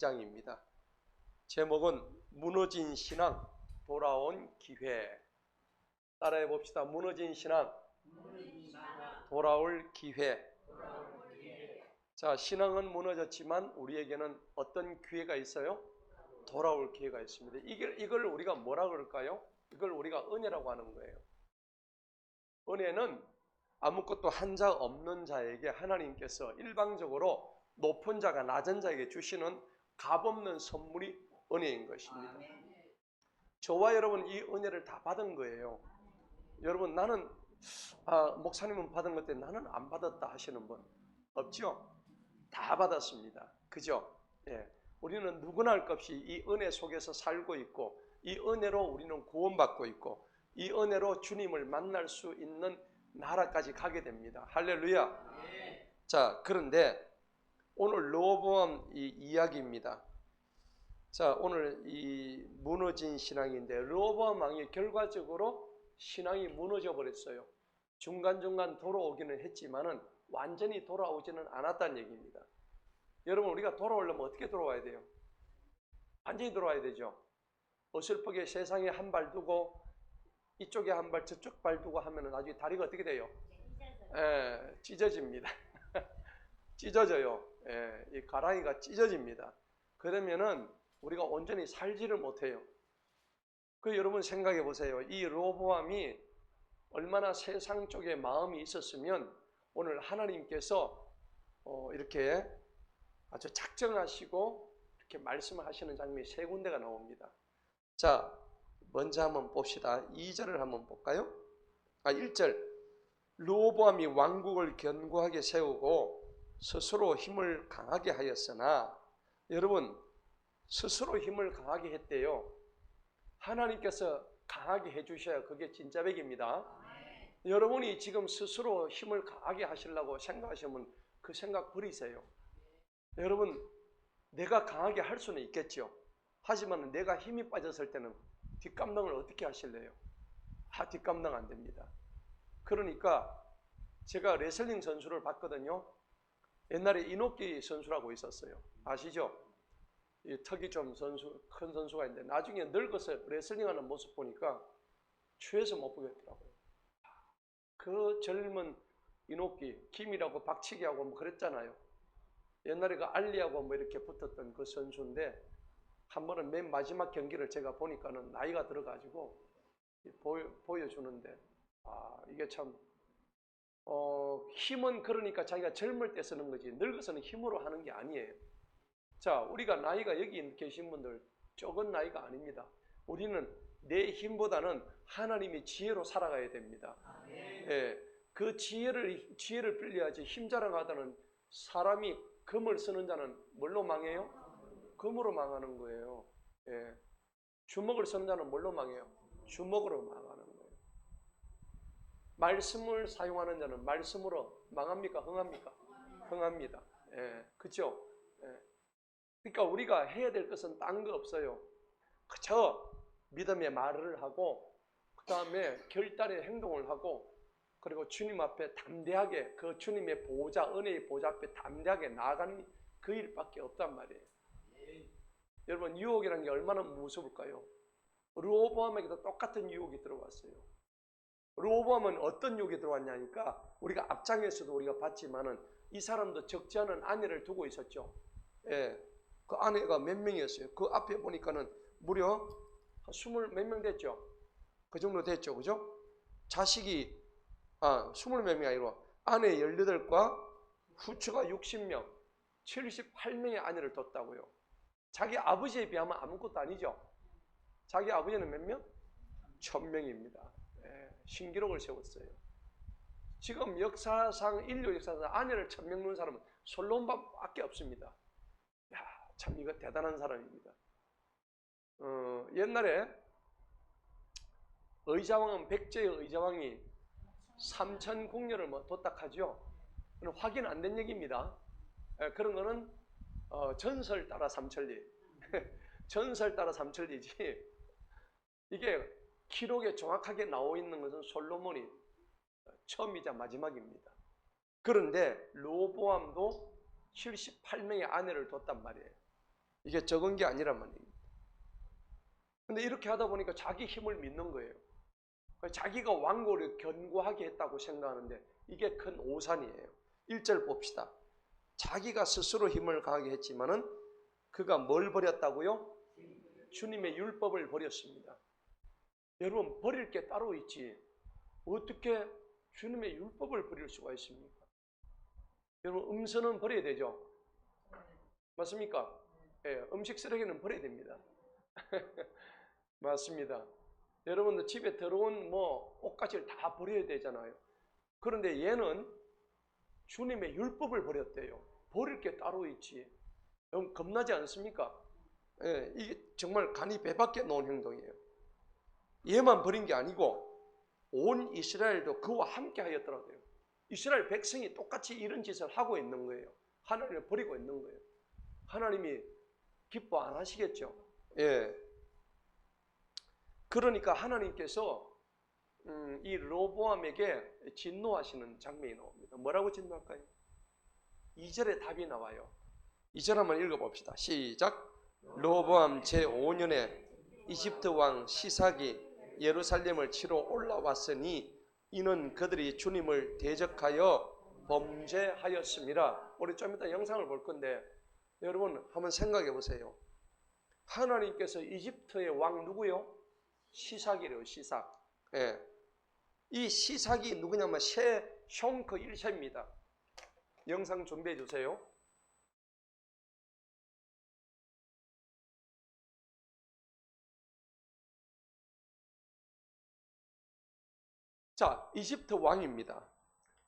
장입니다. 제목은 무너진 신앙, 돌아온 기회. 따라해 봅시다. 무너진 신앙, 돌아올 기회. 자, 신앙은 무너졌지만 우리에게는 어떤 기회가 있어요? 돌아올 기회가 있습니다. 이걸 우리가 뭐라 그럴까요? 이걸 우리가 은혜라고 하는 거예요. 은혜는 아무것도 한 자 없는 자에게 하나님께서 일방적으로 높은 자가 낮은 자에게 주시는 값없는 선물이 은혜인 것입니다. 저와 여러분 이 은혜를 다 받은 거예요. 여러분 나는 목사님은 받은 것 때문에 나는 안 받았다 하시는 분 없죠? 다 받았습니다. 그죠? 예. 우리는 누구나 할 것 없이 이 은혜 속에서 살고 있고 이 은혜로 우리는 구원받고 있고 이 은혜로 주님을 만날 수 있는 나라까지 가게 됩니다. 할렐루야. 자, 그런데 오늘 르호보암 이 이야기입니다. 자, 오늘 이 무너진 신앙인데 르호보암 왕이 결과적으로 신앙이 무너져 버렸어요. 중간중간 돌아오기는 했지만은 완전히 돌아오지는 않았다는 얘기입니다. 여러분 우리가 돌아오려면 어떻게 돌아와야 돼요? 완전히 돌아와야 되죠. 어설프게 세상에 한 발 두고 이쪽에 한 발 저쪽 발 두고 하면은 나중에 다리가 어떻게 돼요? 찢어집니다. 찢어져요. 이 가랑이가 찢어집니다. 그러면은 우리가 온전히 살지를 못해요. 그 여러분 생각해 보세요. 이 르호보암이 얼마나 세상 쪽에 마음이 있었으면 오늘 하나님께서 이렇게 아주 작정하시고 이렇게 말씀을 하시는 장면이 세 군데가 나옵니다. 자, 먼저 한번 봅시다. 2절을 한번 볼까요? 1절. 르호보암이 왕국을 견고하게 세우고 스스로 힘을 강하게 하였으나, 여러분 스스로 힘을 강하게 했대요. 하나님께서 강하게 해주셔야 그게 진짜 백입니다. 여러분이 지금 스스로 힘을 강하게 하시려고 생각하시면 그 생각 버리세요. 여러분 내가 강하게 할 수는 있겠죠. 하지만 내가 힘이 빠졌을 때는 뒷감당을 어떻게 하실래요? 뒷감당 안 됩니다. 그러니까 제가 레슬링 선수를 봤거든요. 옛날에 이노키 선수라고 있었어요. 아시죠? 이 턱이 좀 큰 선수가 있는데 나중에 늙어서 레슬링하는 모습 보니까 취해서 못 보겠더라고요. 그 젊은 이노키, 김이라고 박치기하고 뭐 그랬잖아요. 옛날에 그 알리하고 뭐 이렇게 붙었던 그 선수인데 한 번은 맨 마지막 경기를 제가 보니까는 나이가 들어가지고 보여주는데 이게 참 힘은 그러니까 자기가 젊을 때 쓰는 거지 늙어서는 힘으로 하는 게 아니에요. 자, 우리가 나이가 여기 계신 분들 적은 나이가 아닙니다. 우리는 내 힘보다는 하나님의 지혜로 살아가야 됩니다. 예, 그 지혜를 빌려야지. 힘 자랑하다는 사람이 금을 쓰는 자는 뭘로 망해요? 금으로 망하는 거예요. 예, 주먹을 쓰는 자는 뭘로 망해요? 주먹으로 망하는 거예요. 말씀을 사용하는 자는 말씀으로 망합니까? 흥합니까? 흥합니다. 예, 그렇죠? 예. 그러니까 우리가 해야 될 것은 딴 거 없어요. 그저 믿음의 말을 하고 그 다음에 결단의 행동을 하고 그리고 주님 앞에 담대하게 그 주님의 보호자, 은혜의 보호자 앞에 담대하게 나아가는 그 일밖에 없단 말이에요. 여러분 유혹이라는 게 얼마나 무서울까요? 르호보암에게도 똑같은 유혹이 들어왔어요. 르호보암은 어떤 유혹이 들어왔냐니까 우리가 앞장에서도 우리가 봤지만은 이 사람도 적지 않은 아내를 두고 있었죠. 예, 그 아내가 몇 명이었어요? 그 앞에 보니까는 무려 한 20 몇 명 됐죠. 그 정도 됐죠, 그죠? 자식이 20 몇 명이 아니라 아내 18과 후처가 60명, 78명의 아내를 뒀다고요. 자기 아버지에 비하면 아무것도 아니죠. 자기 아버지는 몇 명? 1000명입니다. 예, 신기록을 세웠어요. 지금 역사상 인류 역사상 아내를 1000명 놓은 사람은 솔로몬밖에 없습니다. 참 이거 대단한 사람입니다. 옛날에 의자왕은 백제의 의자왕이 3000궁녀를 도딱하죠. 확인 안 된 얘기입니다. 그런 거는 전설 따라 삼천리 전설 따라 삼천리지 이게 기록에 정확하게 나와 있는 것은 솔로몬이 처음이자 마지막입니다. 그런데 르호보암도 78명의 아내를 뒀단 말이에요. 이게 적은 게 아니란 말입니다. 근데 이렇게 하다 보니까 자기 힘을 믿는 거예요. 자기가 왕고를 견고하게 했다고 생각하는데 이게 큰 오산이에요. 1절 봅시다. 자기가 스스로 힘을 가하게 했지만은 그가 뭘 버렸다고요? 주님의 율법을 버렸습니다. 여러분, 버릴 게 따로 있지 어떻게 주님의 율법을 버릴 수가 있습니까? 여러분, 음식은 버려야 되죠? 맞습니까? 예, 음식 쓰레기는 버려야 됩니다. 맞습니다. 여러분들 집에 들어온 옷가지를 다 버려야 되잖아요. 그런데 얘는 주님의 율법을 버렸대요. 버릴 게 따로 있지. 너무 겁나지 않습니까? 예, 이게 정말 간이 배밖에 놓은 행동이에요. 얘만 버린 게 아니고 온 이스라엘도 그와 함께 하였더라고요. 이스라엘 백성이 똑같이 이런 짓을 하고 있는 거예요. 하나님을 버리고 있는 거예요. 하나님이 기뻐 안 하시겠죠. 예. 그러니까 하나님께서 이 로보암에게 진노하시는 장면이 나옵니다. 뭐라고 진노할까요? 2절에 답이 나와요. 2절 한번 읽어봅시다. 시작. 로보암 제5년에 이집트 왕 시삭이 예루살렘을 치러 올라왔으니 이는 그들이 주님을 대적하여 범죄하였습니다. 우리 좀 이따 영상을 볼 건데 여러분 한번 생각해 보세요. 하나님께서 이집트의 왕 누구요? 시삭이래요. 시삭. 예. 이 시삭이 누구냐면 셰숑크 1세입니다. 영상 준비해 주세요. 자, 이집트 왕입니다.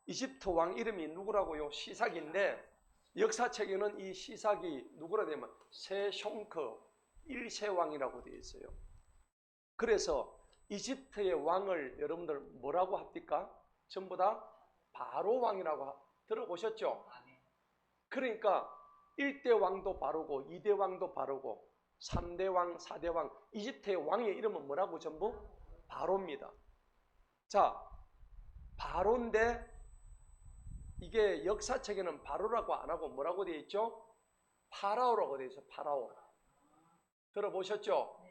이집트 왕 이름이 누구라고요? 시삭인데 역사책에는 이 시삭이 누구라 되면 셰숑크 1세 왕이라고 되어 있어요. 그래서 이집트의 왕을 여러분들 뭐라고 합니까? 전부 다 바로 왕이라고 들어보셨죠? 그러니까 1대 왕도 바로고 2대 왕도 바로고 3대 왕, 4대 왕, 이집트의 왕의 이름은 뭐라고? 전부 바로입니다. 자, 바로인데 이게 역사책에는 바로라고 안 하고 뭐라고 되어 있죠? 파라오라고 되어 있어요. 파라오. 들어보셨죠?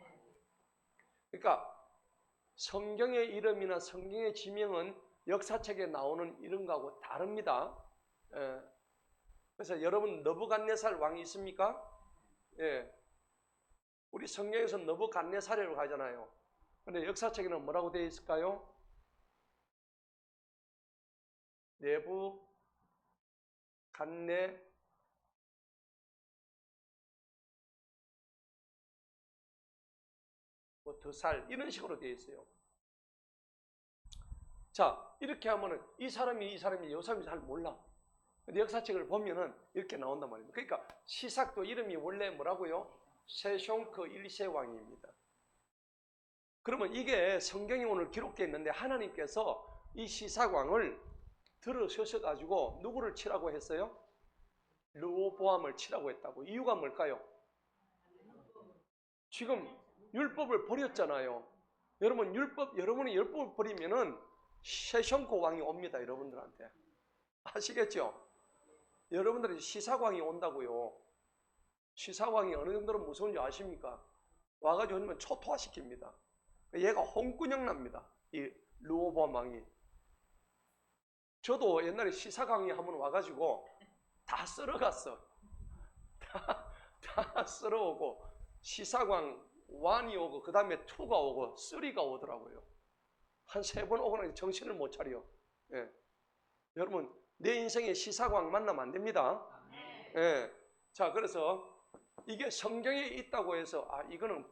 그러니까 성경의 이름이나 성경의 지명은 역사책에 나오는 이름하고 다릅니다. 예. 그래서 여러분 느부갓네살 왕이 있습니까? 예. 우리 성경에서 느부갓네살이라고 하잖아요. 근데 역사책에는 뭐라고 되어 있을까요? 네부갓네 드살 이런 식으로 되어 있어요. 자, 이렇게 하면은 이 사람이 요 사람이 잘 몰라. 근데 역사책을 보면은 이렇게 나온단 말입니다. 그러니까 시삭도 이름이 원래 뭐라고요? 셰숑크 1세 왕입니다. 그러면 이게 성경에 오늘 기록되어 있는데 하나님께서 이 시삭 왕을 들으셔가지고 누구를 치라고 했어요? 르호보암을 치라고 했다고. 이유가 뭘까요? 지금 율법을 버렸잖아요. 여러분이 율법을 버리면은 셰숑크 왕이 옵니다. 여러분들한테. 아시겠죠? 여러분들이 시삭왕이 온다고요. 시삭왕이 어느 정도로 무서운지 아십니까? 와가지고 하면 초토화시킵니다. 얘가 홍군형 납니다. 이 르호보암 왕이. 저도 옛날에 시삭왕이 한번 와가지고 다 쓸어갔어. 다 쓸어오고 시삭왕 1이 오고 그 다음에 2가 오고 3가 오더라고요. 한 3번 오고 나서 정신을 못 차려. 예. 여러분 내 인생에 시삭왕 만나면 안 됩니다. 예. 자, 그래서 이게 성경에 있다고 해서 이거는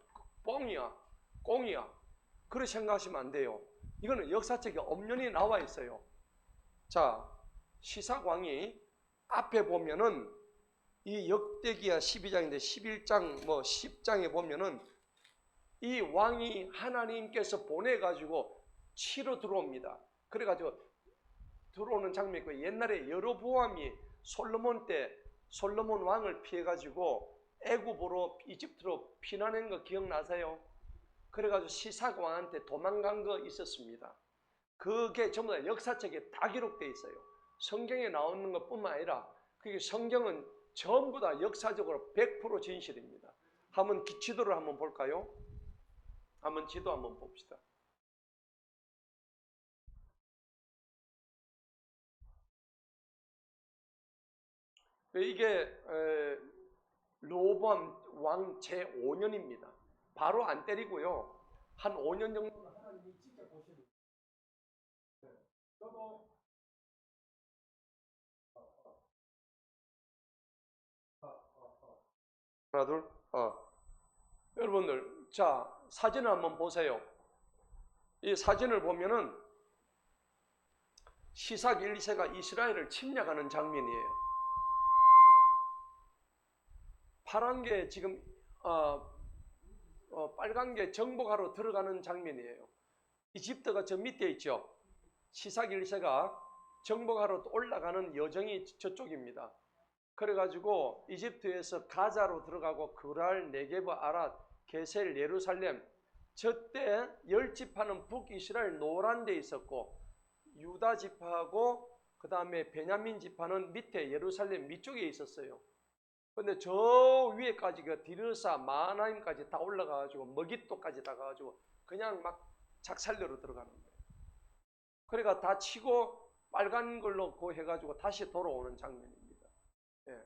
뻥이야, 꽁이야 그렇게 생각하시면 안 돼요. 이거는 역사책에 엄연히 나와 있어요. 자, 시삭왕이 앞에 보면은 이 역대기야 12장인데 11장 10장에 보면은 이 왕이 하나님께서 보내가지고 치러 들어옵니다. 그래가지고 들어오는 장면이 있고, 옛날에 여로보암이 솔로몬 때 솔로몬 왕을 피해가지고 애굽으로 이집트로 피난한 거 기억나세요? 그래가지고 시삭 왕한테 도망간 거 있었습니다. 그게 전부 다 역사책에 다 기록되어 있어요. 성경에 나오는 것뿐만 아니라 그게 성경은 전부 다 역사적으로 100% 진실입니다. 한번 지도를 한번 볼까요? 한번 지도 한번 봅시다. 이게 르호보암 왕 제5년입니다. 바로 안 때리고요. 한 5년 정도 하나님이 진짜 보시는 거예요. 저도 하나 둘 여러분들 자 사진을 한번 보세요. 이 사진을 보면은 시삭 1, 2세가 이스라엘을 침략하는 장면이에요. 파란 게 지금 빨간 게 정복하러 들어가는 장면이에요. 이집트가 저 밑에 있죠. 시삭 1, 2세가 정복하러 올라가는 여정이 저쪽입니다. 그래가지고 이집트에서 가자로 들어가고 그랄, 네게브, 아랏, 게셀, 예루살렘 저때 10지파는 북이스라엘 노란 데 있었고 유다 지파하고 그 다음에 베냐민 지파는 밑에 예루살렘 밑쪽에 있었어요. 근데 저 위에까지 그 디르사, 마하나임까지 다 올라가가지고 머깃도까지 다 가가지고 그냥 막 작살내로 들어가는 거예요. 그러니까 다 치고 빨간 걸로 그 해가지고 다시 돌아오는 장면입니다. 예.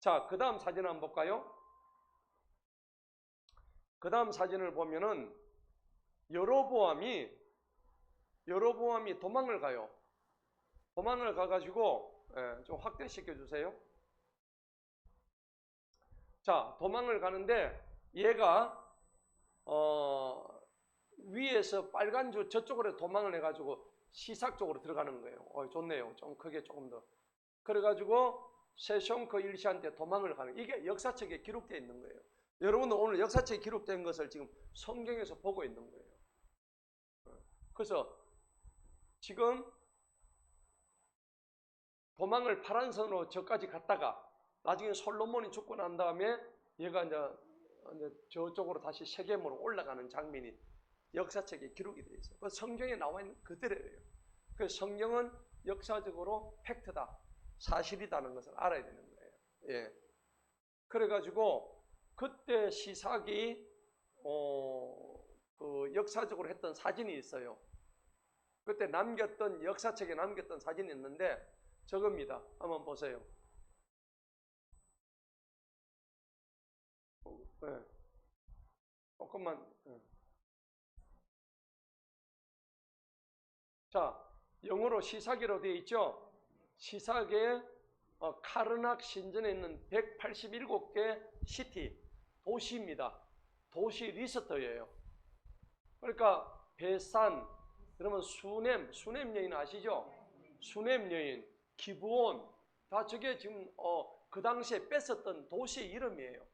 자, 그 다음 사진 한번 볼까요? 그 다음 사진을 보면은 여로보암이 도망을 가요. 도망을 가가지고 좀 확대시켜 주세요. 자, 도망을 가는데 얘가 위에서 빨간 줄 저쪽으로 도망을 해가지고 시삭 쪽으로 들어가는 거예요. 좋네요. 좀 크게 조금 더. 그래가지고 세숑크 1세한테 도망을 가는 이게 역사책에 기록되어 있는 거예요. 여러분은 오늘 역사책에 기록된 것을 지금 성경에서 보고 있는 거예요. 그래서 지금 도망을 파란선으로 저까지 갔다가 나중에 솔로몬이 죽고 난 다음에 얘가 이제 저쪽으로 다시 세겜으로 올라가는 장면이 역사책에 기록이 되어 있어요. 그 성경에 나와 있는 그대로예요. 그 성경은 역사적으로 팩트다, 사실이다는 것을 알아야 되는 거예요. 예. 그래가지고 그때 시삭이 그 역사적으로 했던 사진이 있어요. 그때 남겼던 역사책에 남겼던 사진이 있는데 저겁니다. 한번 보세요. 네. 조금만. 네. 자, 영어로 시삭이라고 되어 있죠. 시삭의 카르낙 신전에 있는 187개 시티, 도시입니다. 도시 리스트예요. 그러니까 베산, 그러면 수넴 여인 아시죠? 수넴 여인, 기브온, 다 저게 지금 그 당시에 뺏었던 도시의 이름이에요.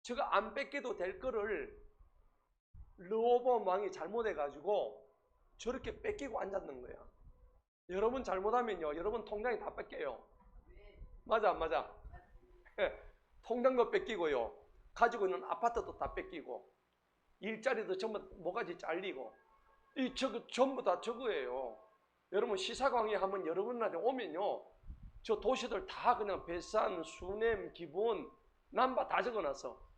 저거 안 뺏겨도 될 거를 르호보암 왕이 잘못해가지고 저렇게 뺏기고 앉았는 거야. 여러분 잘못하면요, 여러분 통장이 다 뺏겨요. 맞아 안 맞아? 통장도 뺏기고요, 가지고 있는 아파트도 다 뺏기고, 일자리도 전부 뭐가지 잘리고, 저거 전부 다 저거예요. 여러분 시사광이 한번 여러분한테 오면요, 저 도시들 다 그냥 베산, 수넴, 기브온, 남바 다 적어놨어.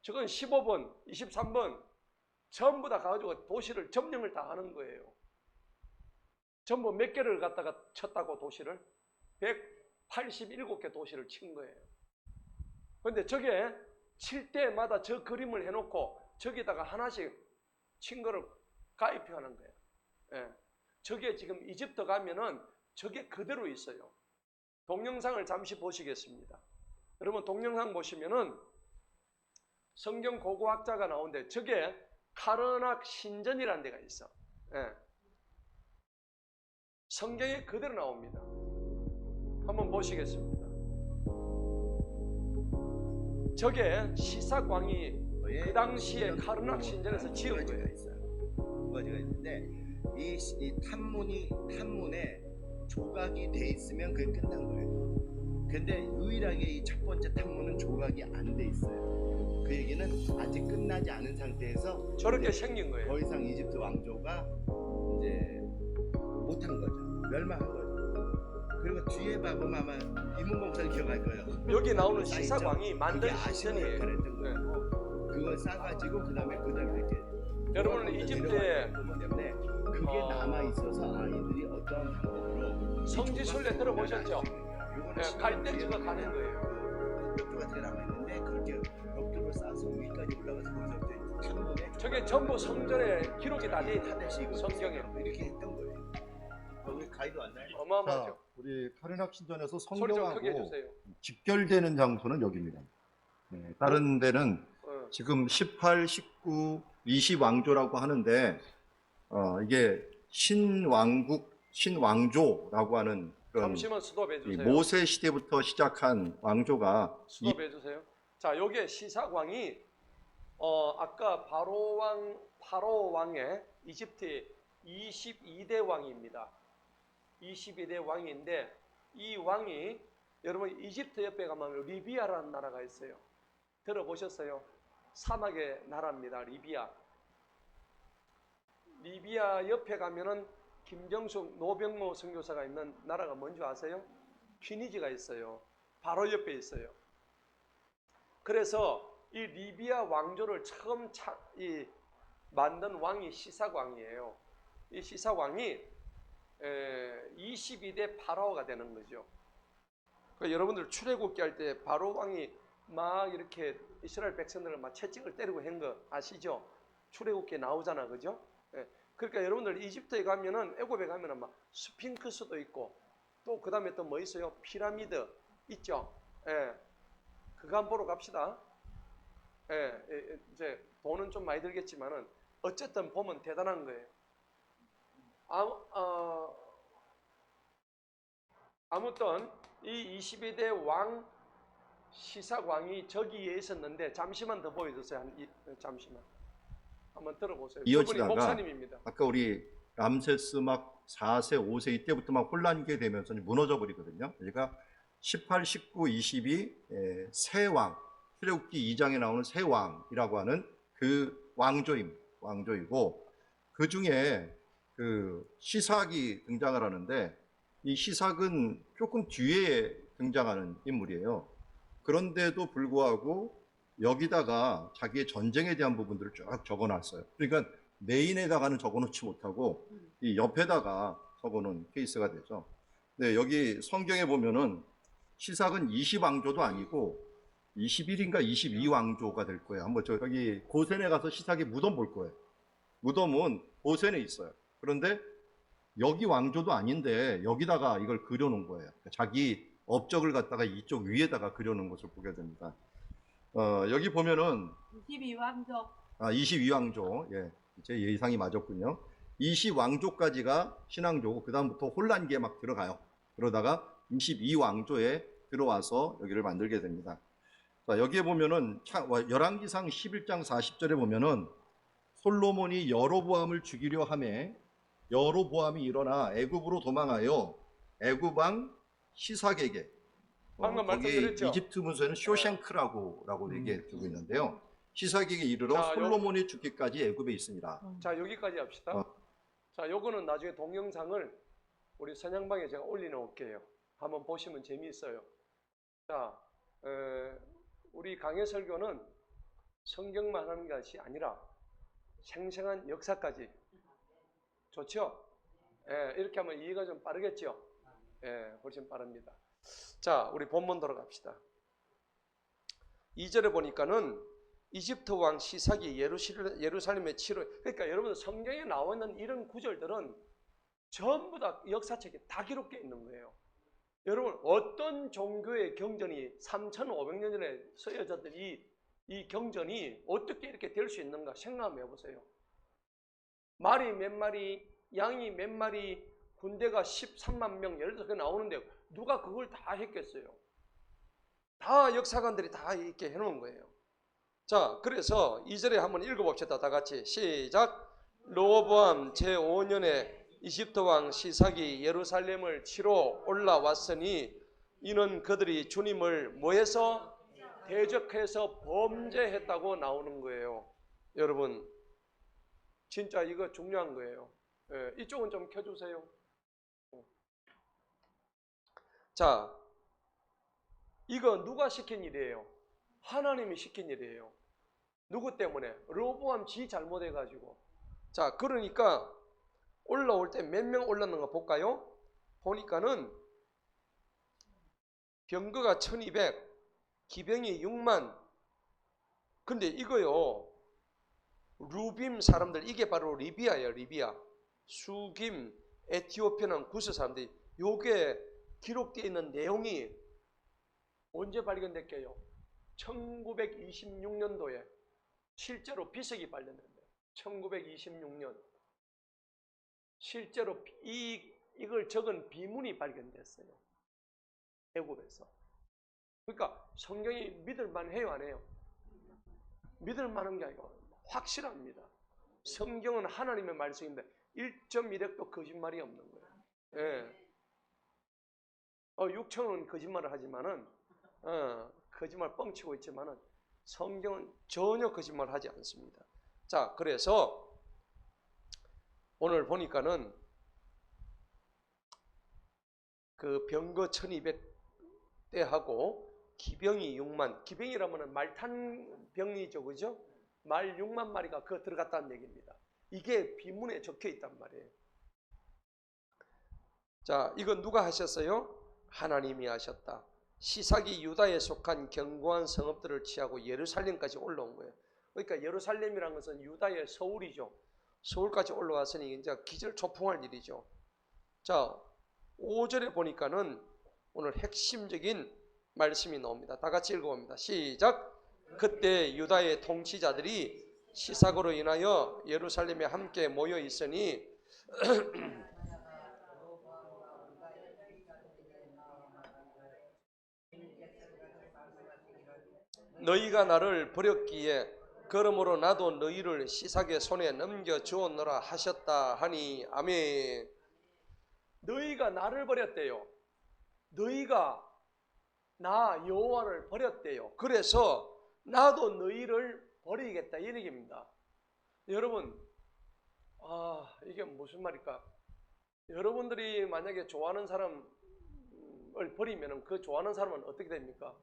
저건 15번, 23번 전부 다 가지고 도시를 점령을 다 하는 거예요. 전부 몇 개를 갖다가 쳤다고 도시를? 187개 도시를 친 거예요. 그런데 저게 칠 때마다 저 그림을 해놓고 저기다가 하나씩 친 거를 가입해하는 거예요. 예. 저게 지금 이집트 가면은 저게 그대로 있어요. 동영상을 잠시 보시겠습니다. 여러분 동영상 보시면은 성경 고고학자가 나오는데 저게 카르낙 신전이라는 데가 있어. 예. 성경에 그대로 나옵니다. 한번 보시겠습니다. 저게 시삭 왕이 그 당시에 카르낙 신전에서 지은 거예요. 두 가지가 있는데 이 탐문에 조각이 돼 있으면 그게 끝난 거예요. 근데 유일하게 이 첫 번째 탐문은 조각이 안 돼 있어요. 그 얘기는 아직 끝나지 않은 상태에서 저렇게 생긴 거예요. 더 이상 이집트 왕조가 이제 못한 거죠. 멸망한 거죠. 그리고 뒤에 봐보면 아마 이문봉사를 기억할 거예요. 여기 나오는 사인점. 시사광이 만든 그게 아시는 시전이에요. 역할을 했던 네. 거예요. 그걸 싸가지고 그다음에 이렇게 여러분은 이집트에 부분 때문에 그게 남아 있어서 아이들이 어떤 방법으로 성지순례 들어보셨죠? 네, 갈대지가 가는 거예요. 그 벽돌 같은 게 남아 있는데 그렇게 벽돌을 쌓아서 위까지 올라가서 거기서부터 탐문에 저게 전부 성전에 기록이 다 돼 있는 하나씩 이거 성경에. 이렇게 했던 거예요. 우리 가이드 왔나요? 자, 어마어마하죠. 우리 카르낙 신전에서 소리 좀 크게 성경하고 해주세요. 직결되는 장소는 여기입니다. 네, 다른 데는 어. 지금 18, 19, 20 왕조라고 하는데 이게 신왕국, 신왕조라고 하는 그런 잠시만 스톱해 이 주세요. 모세 시대부터 시작한 왕조가 스톱해 주세요. 자, 요게 시사광이 아까 파로 왕의 이집트의 22대 왕입니다. 22대 왕인데 이 왕이 여러분 이집트 옆에 가면 리비아라는 나라가 있어요. 들어보셨어요? 사막의 나라입니다. 리비아. 리비아 옆에 가면은 김정숙 노병모 선교사가 있는 나라가 뭔지 아세요? 튀니지가 있어요. 바로 옆에 있어요. 그래서 이 리비아 왕조를 처음 만든 왕이 시사광이에요. 이 시사광이 22대 파라오가 되는 거죠. 그러니까 여러분들 출애굽기 할 때 바로 왕이 막 이렇게 이스라엘 백성들을 막 채찍을 때리고 한 거 아시죠? 출애굽기에 나오잖아, 그죠? 예. 그러니까 여러분들 이집트에 가면은 애굽에 가면은 막 스핑크스도 있고 또 그 다음에 또 뭐 있어요? 피라미드 있죠? 예. 그거 한번 보러 갑시다. 예, 이제 돈은 좀 많이 들겠지만은 어쨌든 보면 대단한 거예요. 아무튼 이 22대 왕 시사광이 저기에 있었는데 잠시만 더 보여주세요. 잠시만 한번 들어보세요. 저분이 이어지다가 목사님입니다. 아까 우리 람세스 막 4세, 5세 이때부터 막 혼란기에 되면서 무너져 버리거든요. 그러니까 18, 19, 22 새 왕, 출애굽기 2장에 나오는 새 왕이라고 하는 그 왕조이고 그 중에 그 시삭이 등장을 하는데 이 시삭은 조금 뒤에 등장하는 인물이에요. 그런데도 불구하고 여기다가 자기의 전쟁에 대한 부분들을 쭉 적어놨어요. 그러니까 메인에다가는 적어놓지 못하고 이 옆에다가 적어놓은 케이스가 되죠. 네, 여기 성경에 보면은 시삭은 20왕조도 아니고 21인가 22왕조가 될 거예요. 한번 저기 고센에 가서 시삭의 무덤 볼 거예요. 무덤은 고센에 있어요. 그런데 여기 왕조도 아닌데 여기다가 이걸 그려놓은 거예요. 자기 업적을 갖다가 이쪽 위에다가 그려놓은 것을 보게 됩니다. 여기 보면은 22왕조. 22왕조. 예, 제 예상이 맞았군요. 20왕조까지가 신왕조고 그 다음부터 혼란기에 막 들어가요. 그러다가 22왕조에 들어와서 여기를 만들게 됩니다. 자, 여기에 보면은 열왕기상 11장 40절에 보면은 솔로몬이 여로보암을 죽이려 하매 여로보암이 일어나 애굽으로 도망하여 애굽 왕 시삭에게 방금 거기 말씀드렸죠? 이집트 문서에는 쇼생크라고 얘기해주고 있는데요. 시삭에게 이르러 자, 솔로몬이 죽기까지 애굽에 있습니다. 자, 여기까지 합시다. 자, 요거는 나중에 동영상을 우리 선양방에 제가 올려놓을게요. 한번 보시면 재미있어요. 자, 우리 강해 설교는 성경만 하는 것이 아니라 생생한 역사까지. 좋죠? 예, 이렇게 하면 이해가 좀 빠르겠죠? 예, 훨씬 빠릅니다. 자, 우리 본문 돌아갑시다. 2절에 보니까는 이집트 왕 시삭이 예루살렘에 치러, 그러니까 여러분 성경에 나와 있는 이런 구절들은 전부 다 역사책에 다 기록되어 있는 거예요. 여러분 어떤 종교의 경전이 3,500년 전에 쓰여졌던 이 경전이 어떻게 이렇게 될 수 있는가 생각 한번 해보세요. 말이 몇 마리, 양이 몇 마리, 군대가 13만 명, 예를 들어서 나오는데 누가 그걸 다 했겠어요? 다 역사관들이 다 이렇게 해놓은 거예요. 자, 그래서 2절에 한번 읽어봅시다. 다 같이 시작. 르호보암 제5년에 이집트 왕 시삭이 예루살렘을 치러 올라왔으니 이는 그들이 주님을 뭐해서? 대적해서 범죄했다고 나오는 거예요. 여러분 진짜 이거 중요한 거예요. 예, 이쪽은 좀 켜주세요. 자, 이거 누가 시킨 일이에요? 하나님이 시킨 일이에요. 누구 때문에? 르호보암 지 잘못해가지고. 자, 그러니까 올라올 때 몇 명 올랐는가 볼까요? 보니까는 병거가 1200, 기병이 6만. 근데 이거요, 루빔 사람들, 이게 바로 리비아예요. 리비아. 수김, 에티오피아는 구스 사람들이. 요게 기록되어 있는 내용이 언제 발견됐게요? 1926년도에 실제로 비석이 발견됐네요. 1926년. 실제로 이걸 적은 비문이 발견됐어요. 애굽에서. 그러니까 성경이 믿을만해요, 안 해요? 믿을만한 게 아니고 확실합니다. 성경은 하나님의 말씀인데 1.1핵도 거짓말이 없는 거예요. 예. 6천은 거짓말을 하지만은 거짓말 뻥치고 있지만은 성경은 전혀 거짓말하지 않습니다. 자, 그래서 오늘 보니까는 그 병거 1200대하고 기병이 6만, 기병이라면 말탄 병이죠, 그죠? 말 6만 마리가 그 들어갔다는 얘기입니다. 이게 비문에 적혀 있단 말이에요. 자, 이건 누가 하셨어요? 하나님이 하셨다. 시삭이 유다에 속한 견고한 성읍들을 취하고 예루살렘까지 올라온 거예요. 그러니까 예루살렘이라는 것은 유다의 서울이죠. 서울까지 올라왔으니 이제 기절초풍할 일이죠. 자, 5절에 보니까는 오늘 핵심적인 말씀이 나옵니다. 다 같이 읽어봅니다. 시작. 그때 유다의 통치자들이 시삭으로 인하여 예루살렘에 함께 모여 있으니 너희가 나를 버렸기에 그러므로 나도 너희를 시삭의 손에 넘겨주었노라 하셨다 하니 아멘. 너희가 나를 버렸대요. 너희가 나 여호와를 버렸대요. 그래서 나도 너희를 버리겠다 이 얘기입니다. 여러분, 이게 무슨 말일까? 여러분들이 만약에 좋아하는 사람을 버리면 그 좋아하는 사람은 어떻게 됩니까?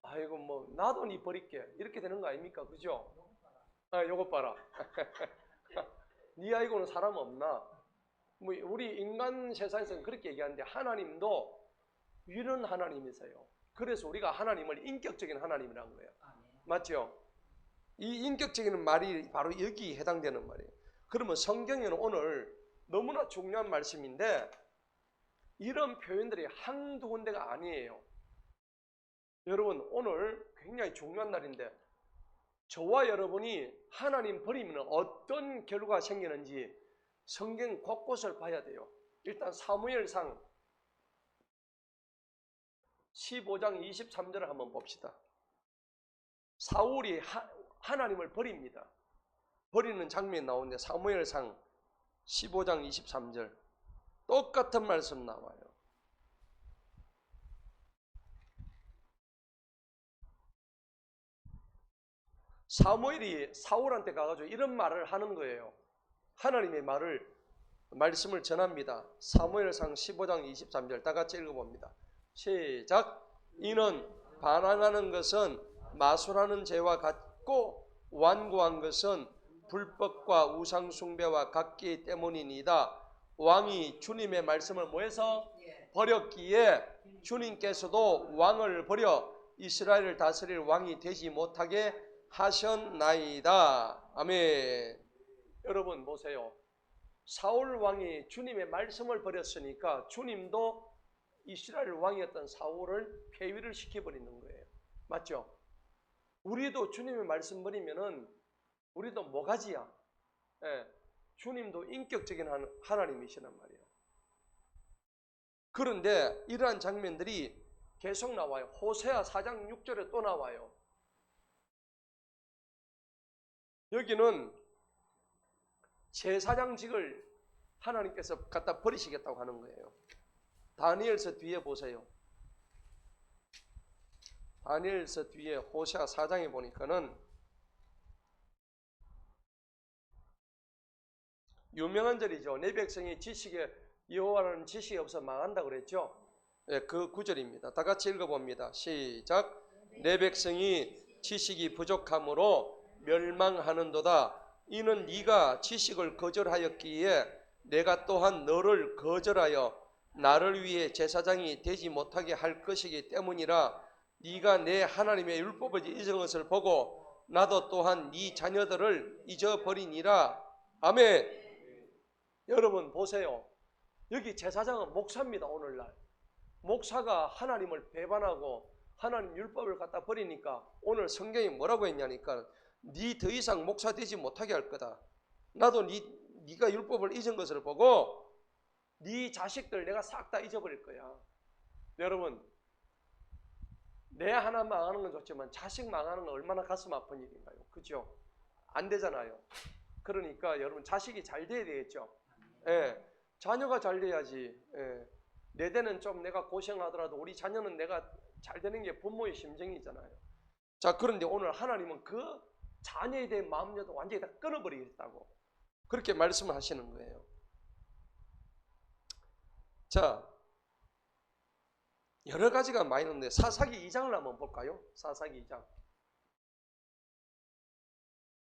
아이고 뭐 나도 니 버릴게 이렇게 되는 거 아닙니까? 그죠? 요것 봐라. 니 아이고는 사람 없나? 뭐 우리 인간 세상에서는 그렇게 얘기하는데 하나님도 이런 하나님이세요. 그래서 우리가 하나님을 인격적인 하나님이라는 거예요. 맞죠? 이 인격적인 말이 바로 여기에 해당되는 말이에요. 그러면 성경에는 오늘 너무나 중요한 말씀인데 이런 표현들이 한두 군데가 아니에요. 여러분, 오늘 굉장히 중요한 날인데 저와 여러분이 하나님 버리면 어떤 결과가 생기는지 성경 곳곳을 봐야 돼요. 일단 사무엘상 15장 23절을 한번 봅시다. 사울이 하나님을 버립니다. 버리는 장면이 나오는데 사무엘상 15장 23절 똑같은 말씀 나와요. 사무엘이 사울한테 가가지고 이런 말을 하는 거예요. 하나님의 말씀을 전합니다. 사무엘상 15장 23절 다 같이 읽어봅니다. 시작. 이는 반항하는 것은 마술하는 죄와 같고 완고한 것은 불법과 우상숭배와 같기 때문이니이다. 왕이 주님의 말씀을 뭐해서 버렸기에 주님께서도 왕을 버려 이스라엘을 다스릴 왕이 되지 못하게 하셨나이다. 아멘. 여러분 보세요. 사울 왕이 주님의 말씀을 버렸으니까 주님도 이스라엘 왕이었던 사울을 폐위를 시켜버리는 거예요. 맞죠? 우리도 주님의 말씀 버리면은 우리도 뭐가지야? 주님도 인격적인 하나님이시란 말이에요. 그런데 이러한 장면들이 계속 나와요. 호세아 4장 6절에 또 나와요. 여기는 제사장직을 하나님께서 갖다 버리시겠다고 하는 거예요. 다니엘서 뒤에 보세요. 다니엘서 뒤에 호세아 4장에 보니까는 유명한 절이죠. 내 백성이 지식에 여호와라는 지식이 없어 망한다 그랬죠. 예, 그 구절입니다. 다 같이 읽어봅니다. 시작. 내 백성이 지식이 부족함으로 멸망하는도다. 이는 네가 지식을 거절하였기에 내가 또한 너를 거절하여 나를 위해 제사장이 되지 못하게 할 것이기 때문이라. 네가 내 하나님의 율법을 잊은 것을 보고 나도 또한 네 자녀들을 잊어버리니라. 아멘. 여러분 보세요. 여기 제사장은 목사입니다. 오늘날 목사가 하나님을 배반하고 하나님 율법을 갖다 버리니까 오늘 성경이 뭐라고 했냐니까 네 더 이상 목사 되지 못하게 할 거다. 나도 네가 율법을 잊은 것을 보고 네 자식들 내가 싹 다 잊어버릴 거야. 여러분 내 하나 망하는 건 좋지만 자식 망하는 건 얼마나 가슴 아픈 일인가요? 그죠? 안 되잖아요. 그러니까 여러분 자식이 잘 돼야 되겠죠. 예, 자녀가 잘 돼야지. 예, 내 대는 좀 내가 고생하더라도 우리 자녀는 내가 잘 되는 게 부모의 심정이잖아요. 자, 그런데 오늘 하나님은 그 자녀에 대한 마음도 완전히 다 끊어버리겠다고 그렇게 말씀하시는 거예요. 자, 여러 가지가 많이 있는데 사사기 2장을 한번 볼까요? 사사기 2장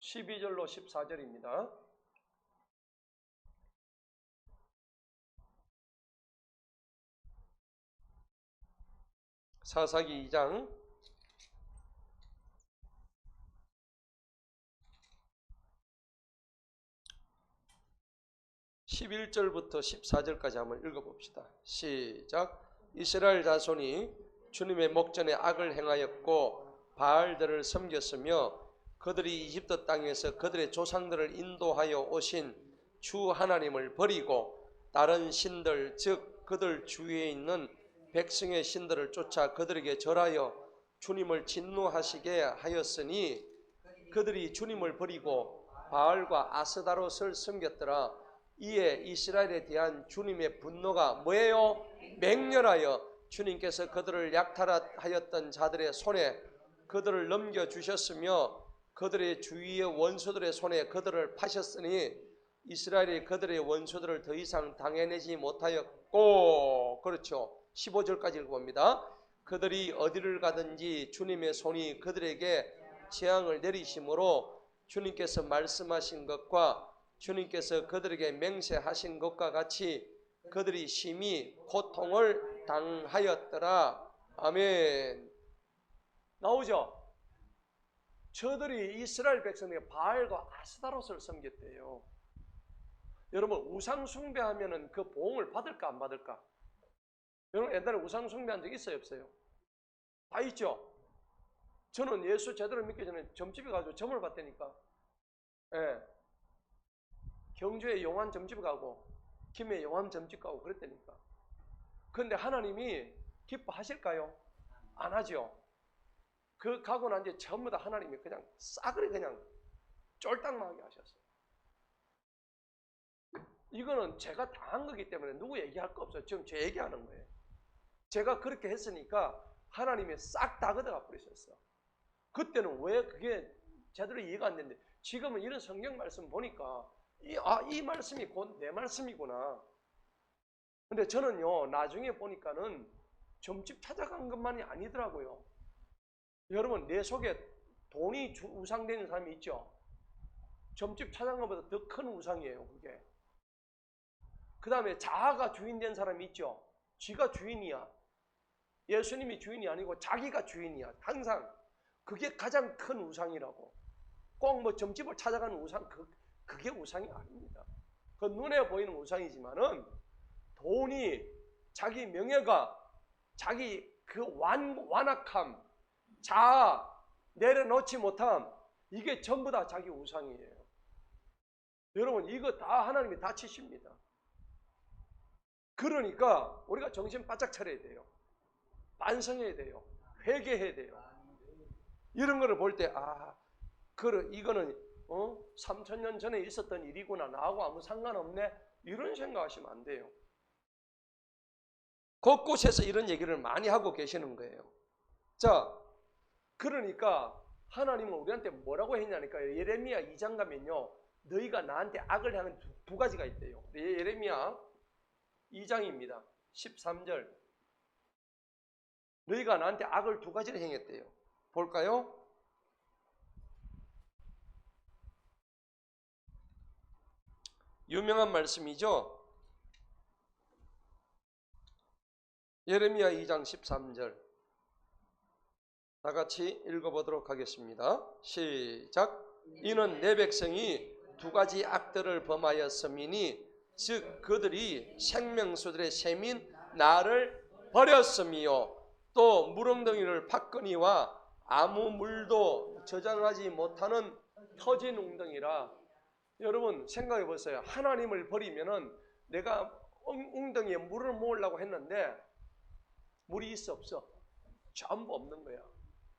12절로 14절입니다. 사사기 2장 11절부터 14절까지 한번 읽어봅시다. 시작. 이스라엘 자손이 주님의 목전에 악을 행하였고 바알들을 섬겼으며 그들이 이집트 땅에서 그들의 조상들을 인도하여 오신 주 하나님을 버리고 다른 신들 즉 그들 주위에 있는 백성의 신들을 쫓아 그들에게 절하여 주님을 진노하시게 하였으니 그들이 주님을 버리고 바알과 아스다롯을 섬겼더라. 이에 이스라엘에 대한 주님의 분노가 뭐예요? 맹렬하여 주님께서 그들을 약탈하였던 자들의 손에 그들을 넘겨주셨으며 그들의 주위의 원수들의 손에 그들을 파셨으니 이스라엘이 그들의 원수들을 더 이상 당해내지 못하였고, 그렇죠. 15절까지 읽어봅니다. 그들이 어디를 가든지 주님의 손이 그들에게 재앙을 내리심으로 주님께서 말씀하신 것과 주님께서 그들에게 맹세하신 것과 같이 그들이 심히 고통을 당하였더라. 아멘. 나오죠? 저들이 이스라엘 백성에게 바알과 아스다롯을 섬겼대요. 여러분 우상 숭배하면은 그 보응을 받을까 안 받을까? 여러분 옛날에 우상 숭배한 적 있어요 없어요? 다 있죠? 저는 예수 제대로 믿기 전에 점집에 가서 점을 봤다니까. 예. 경주에 용환 점집 가고 김해 용환 점집 가고 그랬다니까. 그런데 하나님이 기뻐하실까요? 안 하죠. 그 가고 난 뒤에 전부 다 하나님이 그냥 싸그리 그냥 쫄딱망하게 하셨어요. 이거는 제가 당한 거기 때문에 누구 얘기할 거 없어요. 지금 제 얘기하는 거예요. 제가 그렇게 했으니까 하나님이 싹 다 걷어가 버리셨어. 그때는 왜 그게 제대로 이해가 안 되는데 지금은 이런 성경 말씀 보니까 이 말씀이 곧 내 말씀이구나. 근데 저는요 나중에 보니까는 점집 찾아간 것만이 아니더라고요. 여러분 내 속에 돈이 우상되는 사람이 있죠. 점집 찾아간 것보다 더 큰 우상이에요 그게. 그 다음에 자아가 주인 된 사람이 있죠. 지가 주인이야. 예수님이 주인이 아니고 자기가 주인이야. 항상 그게 가장 큰 우상이라고. 꼭 뭐 점집을 찾아가는 우상 그게 우상이 아닙니다. 그 눈에 보이는 우상이지만은 돈이 자기 명예가 자기 그 완악함 자아 내려놓지 못함 이게 전부 다 자기 우상이에요. 여러분 이거 다 하나님이 다 치십니다. 그러니까 우리가 정신 바짝 차려야 돼요. 반성해야 돼요. 회개해야 돼요. 이런 거를 볼 때 그래 이거는 3000년 전에 있었던 일이구나. 나하고 아무 상관없네. 이런 생각하시면 안 돼요. 곳곳에서 이런 얘기를 많이 하고 계시는 거예요. 자, 그러니까 하나님은 우리한테 뭐라고 했냐니까 예레미야 2장 가면요. 너희가 나한테 악을 향한 두 가지가 있대요. 예레미야 2장입니다. 13절 너희가 나한테 악을 두 가지를 행했대요. 볼까요? 유명한 말씀이죠. 예레미야 2장 13절. 다 같이 읽어보도록 하겠습니다. 시작. 이는 내 백성이 두 가지 악들을 범하였음이니 즉 그들이 생명수들의 셈인 나를 버렸음이요 또 물웅덩이를 팠거니와 아무 물도 저장하지 못하는 터진 웅덩이라. 여러분 생각해 보세요. 하나님을 버리면은 내가 웅덩이에 물을 모으려고 했는데 물이 있어 없어? 전부 없는 거야.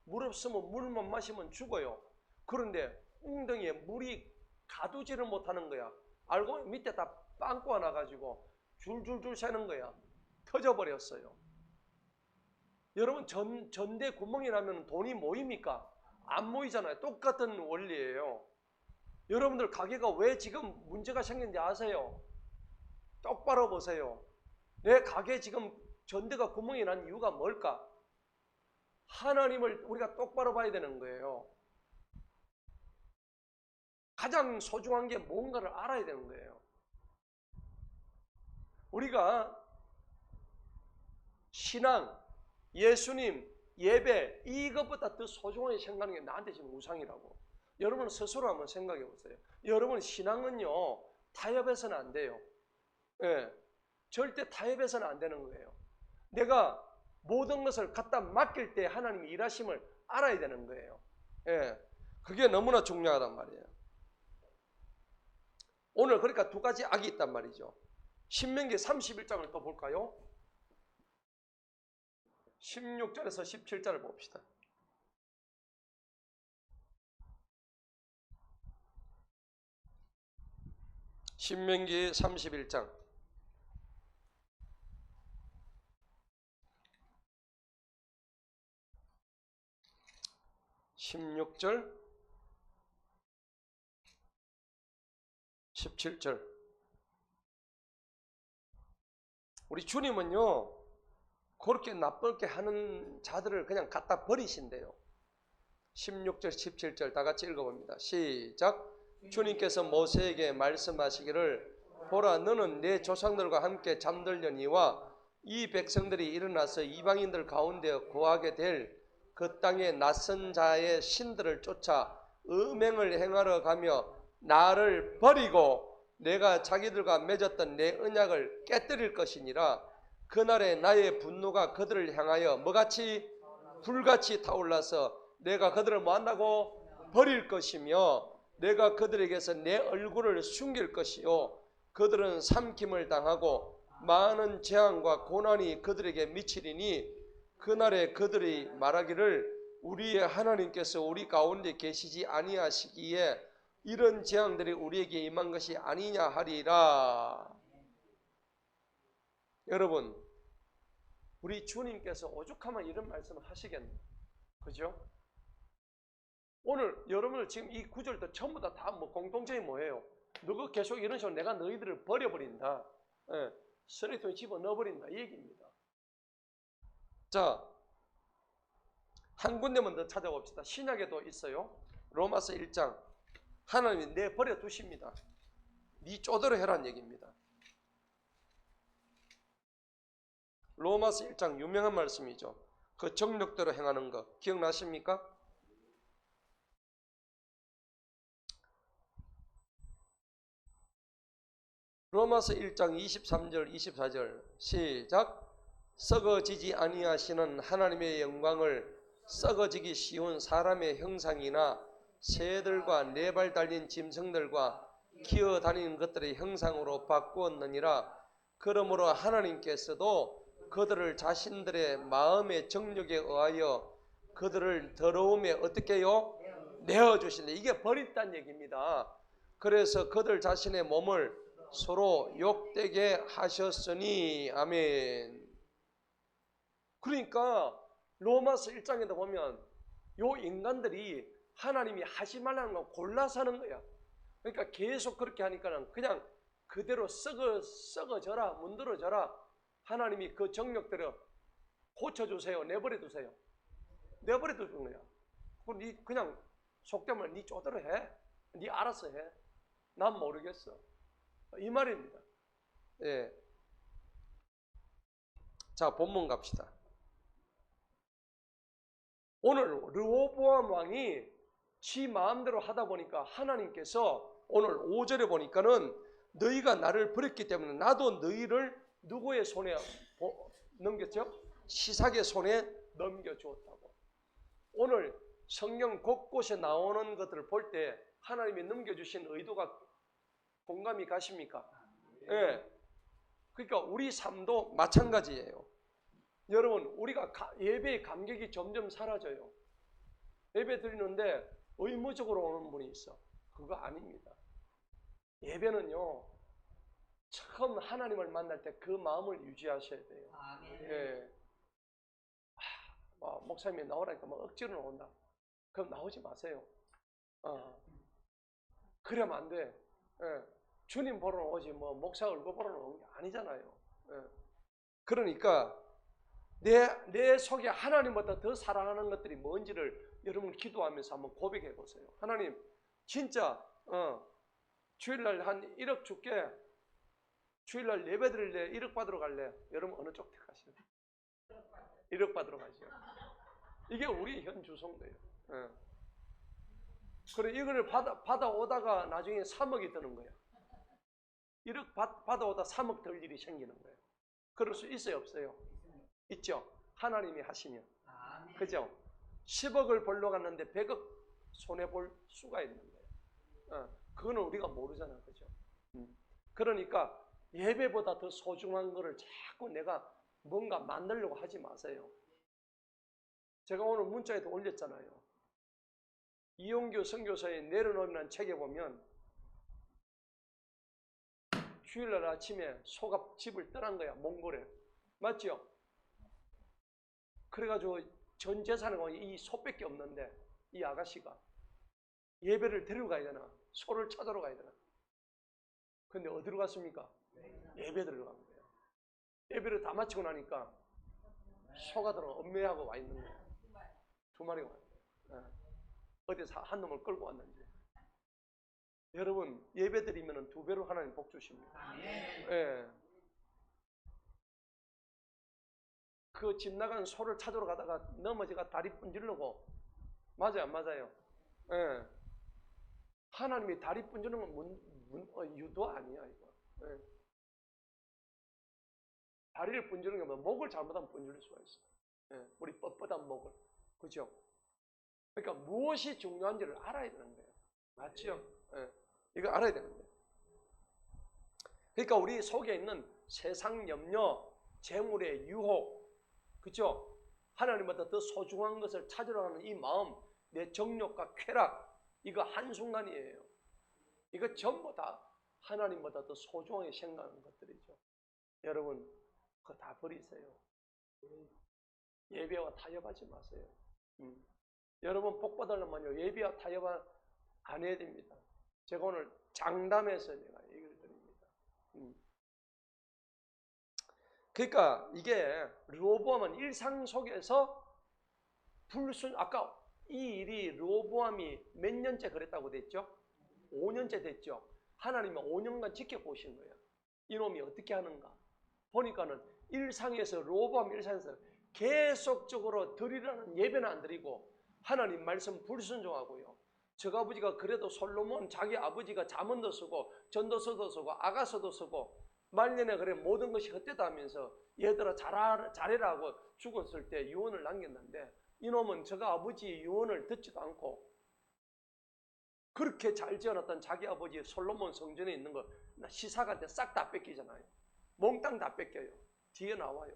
물 없으면 물만 마시면 죽어요. 그런데 웅덩이에 물이 가두지를 못하는 거야. 알고 밑에 다 빵꾸가 나가지고 줄줄줄 새는 거야. 터져버렸어요. 여러분 전대 구멍이 나면 돈이 모입니까? 안 모이잖아요. 똑같은 원리예요. 여러분들 가게가 왜 지금 문제가 생겼는지 아세요? 똑바로 보세요. 내 가게 지금 전대가 구멍이 난 이유가 뭘까? 하나님을 우리가 똑바로 봐야 되는 거예요. 가장 소중한 게 뭔가를 알아야 되는 거예요. 우리가 신앙, 예수님, 예배 이것보다 더 소중하게 생각하는 게 나한테 지금 우상이라고. 여러분 스스로 한번 생각해 보세요. 여러분 신앙은요 타협해서는 안 돼요. 예, 절대 타협해서는 안 되는 거예요. 내가 모든 것을 갖다 맡길 때 하나님이 일하심을 알아야 되는 거예요. 예, 그게 너무나 중요하단 말이에요. 오늘 그러니까 두 가지 악이 있단 말이죠. 신명기 31장을 또 볼까요? 16절에서 17절을 봅시다. 신명기 31장 16절 17절. 우리 주님은요 그렇게 나쁘게 하는 자들을 그냥 갖다 버리신대요. 16절 17절 다 같이 읽어봅니다. 시작. 주님께서 모세에게 말씀하시기를 보라 너는 내 조상들과 함께 잠들려니와 이 백성들이 일어나서 이방인들 가운데 거하게 될 그 땅의 낯선 자의 신들을 쫓아 음행을 행하러 가며 나를 버리고 내가 자기들과 맺었던 내 언약을 깨뜨릴 것이니라. 그날에 나의 분노가 그들을 향하여 뭐같이 불같이 타올라서 내가 그들을 뭐한다고? 버릴 것이며 내가 그들에게서 내 얼굴을 숨길 것이요 그들은 삼킴을 당하고 많은 재앙과 고난이 그들에게 미치리니 그날에 그들이 말하기를 우리의 하나님께서 우리 가운데 계시지 아니하시기에 이런 재앙들이 우리에게 임한 것이 아니냐 하리라. 여러분 우리 주님께서 오죽하면 이런 말씀을 하시겠나? 그죠? 오늘 여러분들 지금 이 구절도 전부 다 뭐 공통점이 뭐예요? 너가 계속 이런 식으로 내가 너희들을 버려버린다. 예, 쓰레기통에 집어넣어버린다 이 얘기입니다. 자, 한 군데만 더 찾아봅시다. 신약에도 있어요. 로마서 1장. 하나님이 내버려 두십니다. 네 쪼대로 해라는 얘기입니다. 로마서 1장 유명한 말씀이죠. 그 정욕대로 행하는 거 기억나십니까? 로마서 1장 23절 24절 시작. 썩어지지 아니하시는 하나님의 영광을 썩어지기 쉬운 사람의 형상이나 새들과 네 발 달린 짐승들과 기어다니는 것들의 형상으로 바꾸었느니라. 그러므로 하나님께서도 그들을 자신들의 마음의 정욕에 의하여 그들을 더러움에 어떻게 해요? 내어주신다. 이게 버렸다는 얘기입니다. 그래서 그들 자신의 몸을 서로 욕되게 하셨으니 아멘. 그러니까 로마서 1장에도 보면 요 인간들이 하나님이 하지 말라는 거 골라서 하는 거야. 그러니까 계속 그렇게 하니까는 그냥 그대로 썩어져라 문드러져라. 하나님이 그 정욕대로 고쳐주세요. 내버려 두세요. 내버려 두는 거야. 그럼 니 그냥 속되면 니 쪼들어 해. 니 알아서 해. 난 모르겠어. 이 말입니다. 예. 자, 본문 갑시다. 오늘 르호보암 왕이 지 마음대로 하다 보니까 하나님께서 오늘 5절에 보니까는 너희가 나를 버렸기 때문에 나도 너희를 누구의 손에 넘겼죠? 시삭의 손에 넘겨주었다고. 오늘 성경 곳곳에 나오는 것들을 볼 때 하나님이 넘겨주신 의도가 공감이 가십니까? 예. 그러니까 우리 삶도 마찬가지예요. 여러분, 우리가 예배의 감격이 점점 사라져요. 예배 드리는데 의무적으로 오는 분이 있어. 그거 아닙니다. 예배는요, 처음 하나님을 만날 때 그 마음을 유지하셔야 돼요. 예. 목사님이 나오라니까 뭐 억지로 나온다. 그럼 나오지 마세요. 그러면 안 돼. 예. 주님 보러 오지 뭐 목사 얼굴 보러 오는 게 아니잖아요. 예. 그러니까 내 속에 하나님보다 더 사랑하는 것들이 뭔지를 여러분 기도하면서 한번 고백해 보세요. 하나님, 진짜 주일날 한 1억 줄게. 주일날 예배 드릴래? 1억 받으러 갈래? 여러분 어느 쪽 택하시요? 1억 받으러 가시요. 이게 우리 현 주성도예요. 예. 그래 이거를 받아오다가 나중에 3억이 드는 거야. 1억 받아오다 3억 들 일이 생기는 거예요. 그럴 수 있어요, 없어요? 있죠. 하나님이 하시면. 그죠? 10억을 벌러 갔는데 100억 손해볼 수가 있는 거예요. 그거는 우리가 모르잖아. 그죠? 그러니까 예배보다 더 소중한 거를 자꾸 내가 뭔가 만들려고 하지 마세요. 제가 오늘 문자에도 올렸잖아요. 이용규 선교사의 내려놓으라는 책에 보면 주일날 아침에 소가 집을 떠난 거야. 몽골에. 맞죠? 그래가지고 전 재산은 이 소밖에 없는데 이 아가씨가 예배를 데리고 가야 되나? 소를 찾으러 가야 되나? 근데 어디로 갔습니까? 예배 들어간 거예요. 예배를 다 마치고 나니까 소가 들어 엄매하고 와 있는 거예요. 2마리가 와 있어요. 어디서 한 놈을 끌고 왔는지. 여러분 예배 드리면 2배로 하나님 복 주십니다. 예. 그 집 나간 소를 찾으러 가다가 넘어져가 다리 분질르고 맞아요, 안 맞아요? 예. 하나님이 다리 분지는 건 유도 아니야 이거. 예. 다리를 분지는 게 뭐 목을 잘못하면 분질 수가 있어. 예. 우리 뻣뻣한 목을. 그죠? 그러니까 무엇이 중요한지를 알아야 되는 거예요. 맞죠? 예. 이거 알아야 되는 거예요. 그러니까 우리 속에 있는 세상 염려, 재물의 유혹, 그죠? 하나님보다 더 소중한 것을 찾으려 하는 이 마음, 내 정욕과 쾌락, 이거 한순간이에요. 이거 전부 다 하나님보다 더 소중하게 생각하는 것들이죠. 여러분, 그거 다 버리세요. 예배와 타협하지 마세요. 여러분 복 받으려면요 예배와 타협 안 해야 됩니다. 제가 오늘 장담해서 제가 얘기를 드립니다. 그러니까 이게 르호보암은 일상 속에서 아까 이 일이 르호보암이 몇 년째 그랬다고 됐죠? 5년째 됐죠. 하나님은 5년간 지켜보신 거예요. 이놈이 어떻게 하는가. 보니까는 르호보암 일상에서 계속적으로 드리라는 예배는 안 드리고 하나님 말씀 불순종하고요. 저 아버지가 그래도 솔로몬 자기 아버지가 잠언도 쓰고 전도서도 쓰고 아가서도 쓰고 말년에 그래 모든 것이 헛되다 하면서 얘들아 잘해라 하고 죽었을 때 유언을 남겼는데 이놈은 저가 아버지의 유언을 듣지도 않고 그렇게 잘 지어놨던 자기 아버지 솔로몬 성전에 있는 거 시삭한테 싹 다 뺏기잖아요. 몽땅 다 뺏겨요. 뒤에 나와요.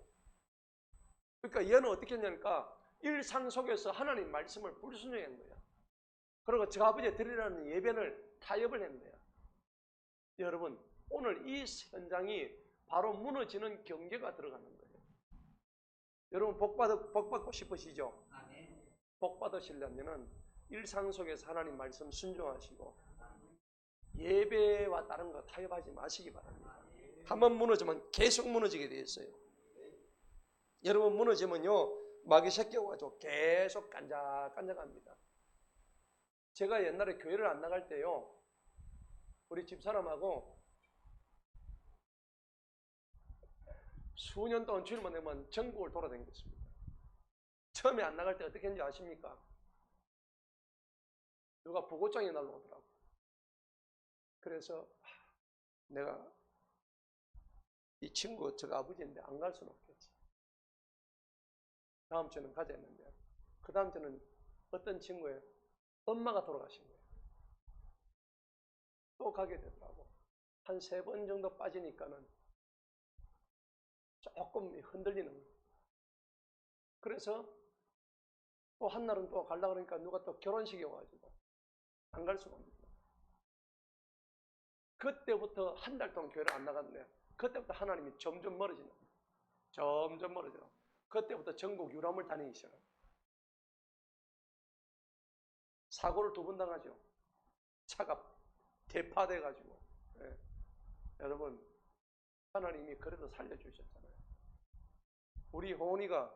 그러니까 얘는 어떻게 했냐니까 일상 속에서 하나님 말씀을 불순종한 거야. 그리고 저 아버지에 드리라는 예배를 타협을 한 거야. 여러분 오늘 이 현장이 바로 무너지는 경계가 들어가는 거예요. 여러분 복 받고 싶으시죠? 복 받으시려면은 일상 속에서 하나님 말씀 순종하시고 예배와 다른 거 타협하지 마시기 바랍니다. 한번 무너지면 계속 무너지게 되어 있어요. 여러분 무너지면요 마귀 새끼가 가지고 계속 깐작깐작합니다. 제가 옛날에 교회를 안 나갈 때요 우리 집사람하고 수년 동안 주일만 되면 전국을 돌아다녔습니다. 처음에 안 나갈 때 어떻게 했는지 아십니까? 누가 부고장이 날라오더라고. 그래서 내가 이 친구 저 아버지인데 안 갈 수는 없겠지. 다음 주는 가자 했는데 그 다음 주는 어떤 친구의 엄마가 돌아가신 거예요. 또 가게 되더라고. 한 3번 정도 빠지니까는 조금 흔들리는 거예요. 그래서 또 한날은 또 가려고 그러니까 누가 또 결혼식이 와가지고 안 갈 수가 없는 거예요. 그때부터 한 달 동안 교회를 안 나갔는데 그때부터 하나님이 점점 멀어지는 거예요. 점점 멀어져. 그때부터 전국 유람을 다니기 시작합니다. 사고를 2번 당하죠. 차가 대파돼가지고. 예. 여러분 하나님이 그래도 살려주셨잖아요. 우리 호은이가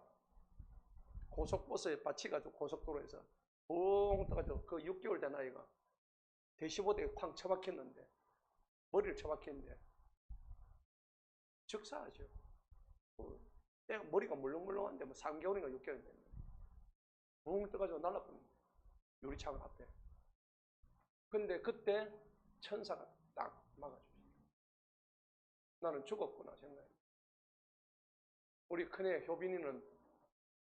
고속버스에 받치가지고 고속도로에서 붕 떠가지고 그 6개월 된 아이가 대시보드에 쾅 처박혔는데 머리를 처박혔는데 즉사하죠. 내가 머리가 물렁물렁한데 뭐 3개월인가 6개월 됐는데 붕 떠가지고 날라버립니다. 유리창 앞에. 근데 그때 천사가 딱 막아주죠. 나는 죽었구나 생각해. 우리 큰애 효빈이는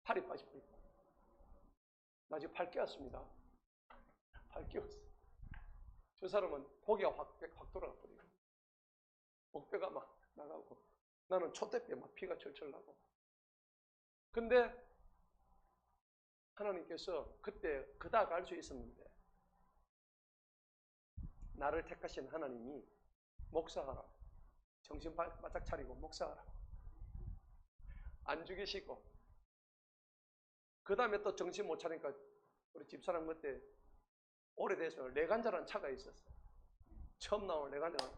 팔이 빠져버리고 나 지금 팔 깨었습니다. 팔 깨었어. 저 사람은 고기가 확 돌아가 버리고 목뼈가 막 나가고 나는 촛대뼈에 막 피가 철철 나고. 근데 하나님께서 그때 그닥 알 수 있었는데 나를 택하신 하나님이 목사하라. 정신 바짝 차리고 목사하라. 안 죽이시고 그 다음에 또 정신 못 차리니까 우리 집사람 그때 오래돼서 레간자라는 차가 있었어. 처음 나온 레간자가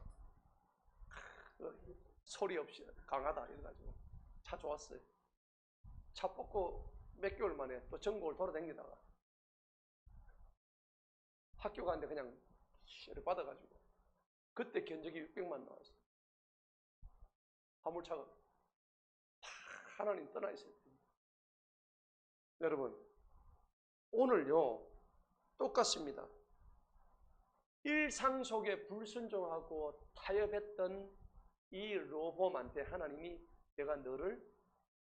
소리 없이 강하다 이래가지고 차 좋았어요. 차 뽑고 몇 개월 만에 또 전국을 돌아다니다가 학교 가는데 그냥 시를 받아가지고 그때 견적이 600만 나왔어요. 화물차가 다 하나님 떠나 있어요. 여러분 오늘요 똑같습니다. 일상 속에 불순종하고 타협했던 이 로봇한테 하나님이 내가 너를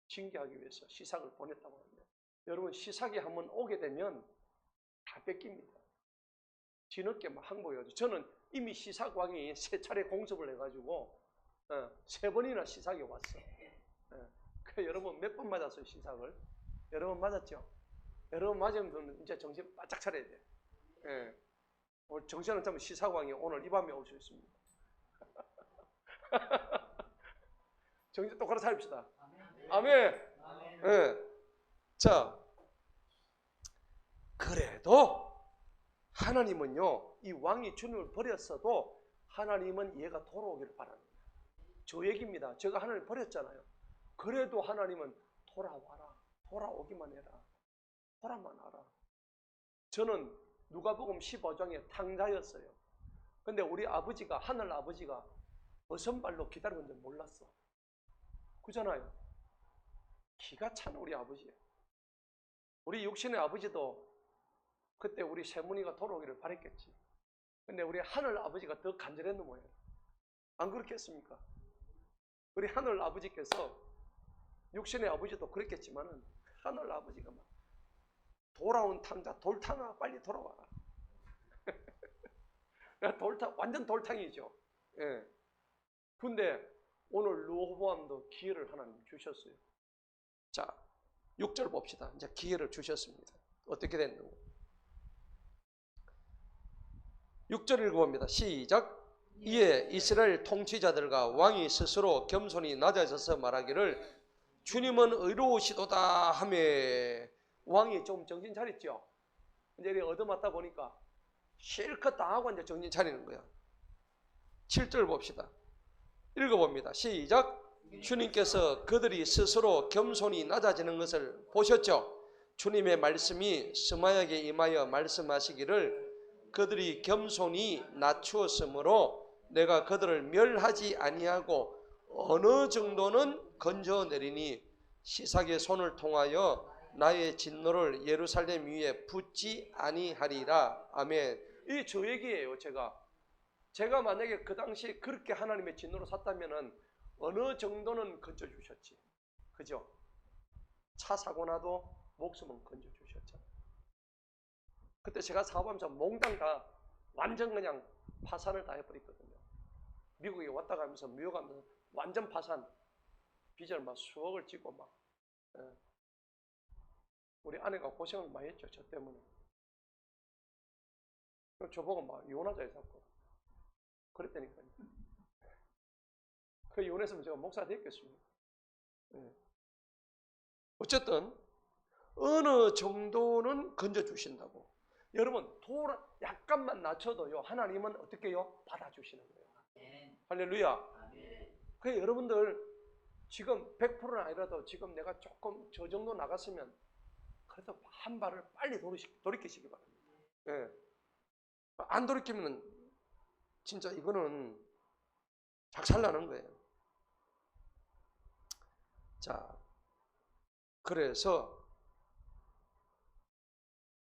징계하기 위해서 시삭을 보냈다고 합니다. 여러분 시삭이 한번 오게 되면 다 뺏깁니다. 뒤늦게 막 항복해가지고 저는 이미 시삭왕이 3차례 공습을 해가지고 3번이나 시삭이 왔어. 그 여러분 몇 번 맞았어요 시삭을? 여러분 맞았죠? 여러분 맞으면 이제 정신 바짝 차려야 돼. 오늘 정신을 차면 시삭왕이 오늘 이 밤에 올 수 있습니다. 정신 똑바로 차립시다. 아멘. 자, 그래도 하나님은요, 이 왕이 주님을 버렸어도 하나님은 얘가 돌아오기를 바랍니다. 저 얘기입니다. 제가 하나님을 버렸잖아요. 그래도 하나님은 돌아와라. 돌아오기만 해라. 돌아만 와라. 저는 누가복음 15장의 탕자였어요. 근데 우리 아버지가, 하늘 아버지가 어선 발로 기다리는 줄 몰랐어. 그잖아요. 기가 찬 우리 아버지예요. 우리 육신의 아버지도 그때 우리 세문이가 돌아오기를 바랬겠지. 근데 우리 하늘 아버지가 더 간절했는 모양이에요. 안 그렇겠습니까? 우리 하늘 아버지께서 육신의 아버지도 그랬겠지만은 하늘 아버지가 막 돌아온 탕자, 돌탕아 빨리 돌아와라. 돌탕, 완전 돌탕이죠. 예. 근데 오늘 르호보암도 기회를 하나님 주셨어요. 자, 6절 봅시다. 이제 기회를 주셨습니다. 어떻게 됐는가? 6절 읽어봅니다. 시작. 이에 이스라엘 통치자들과 왕이 스스로 겸손히 낮아져서 말하기를 주님은 의로우시도다 하며 왕이 좀 정신 차렸죠. 이제 얻어맞다 보니까 실컷 당하고 이제 정신 차리는 거야. 7절 봅시다. 읽어봅니다. 시작. 주님께서 그들이 스스로 겸손히 낮아지는 것을 보셨죠? 주님의 말씀이 스마야에게 임하여 말씀하시기를 그들이 겸손히 낮추었으므로 내가 그들을 멸하지 아니하고 어느 정도는 건져내리니 시삭의 손을 통하여 나의 진노를 예루살렘 위에 붓지 아니하리라. 아멘. 이 저 얘기예요. 제가 만약에 그 당시에 그렇게 하나님의 진노로 샀다면은 어느 정도는 건져주셨지. 그죠? 차 사고 나도 목숨은 건져주셨잖아요. 그때 제가 사업하면서 몽땅 다 완전 그냥 파산을 다 해버렸거든요. 미국에 왔다 가면서 미워가면서 완전 파산, 빚을 막 수억을 짓고 막. 예. 우리 아내가 고생을 많이 했죠. 저 때문에. 저보고 막 이혼하자 했었고 그랬다니까요. 그 이혼했으면 제가 목사 됐겠습니까? 예. 어쨌든 어느 정도는 건져주신다고. 여러분 약간만 낮춰도요 하나님은 어떻게 해요? 받아주시는 거예요. 할렐루야. 그래 여러분들 지금 100%는 아니라도 지금 내가 조금 저 정도 나갔으면 그래도 한 발을 빨리 돌이키시기 바랍니다. 예. 안 돌이키면 진짜 이거는 작살나는 거예요. 자, 그래서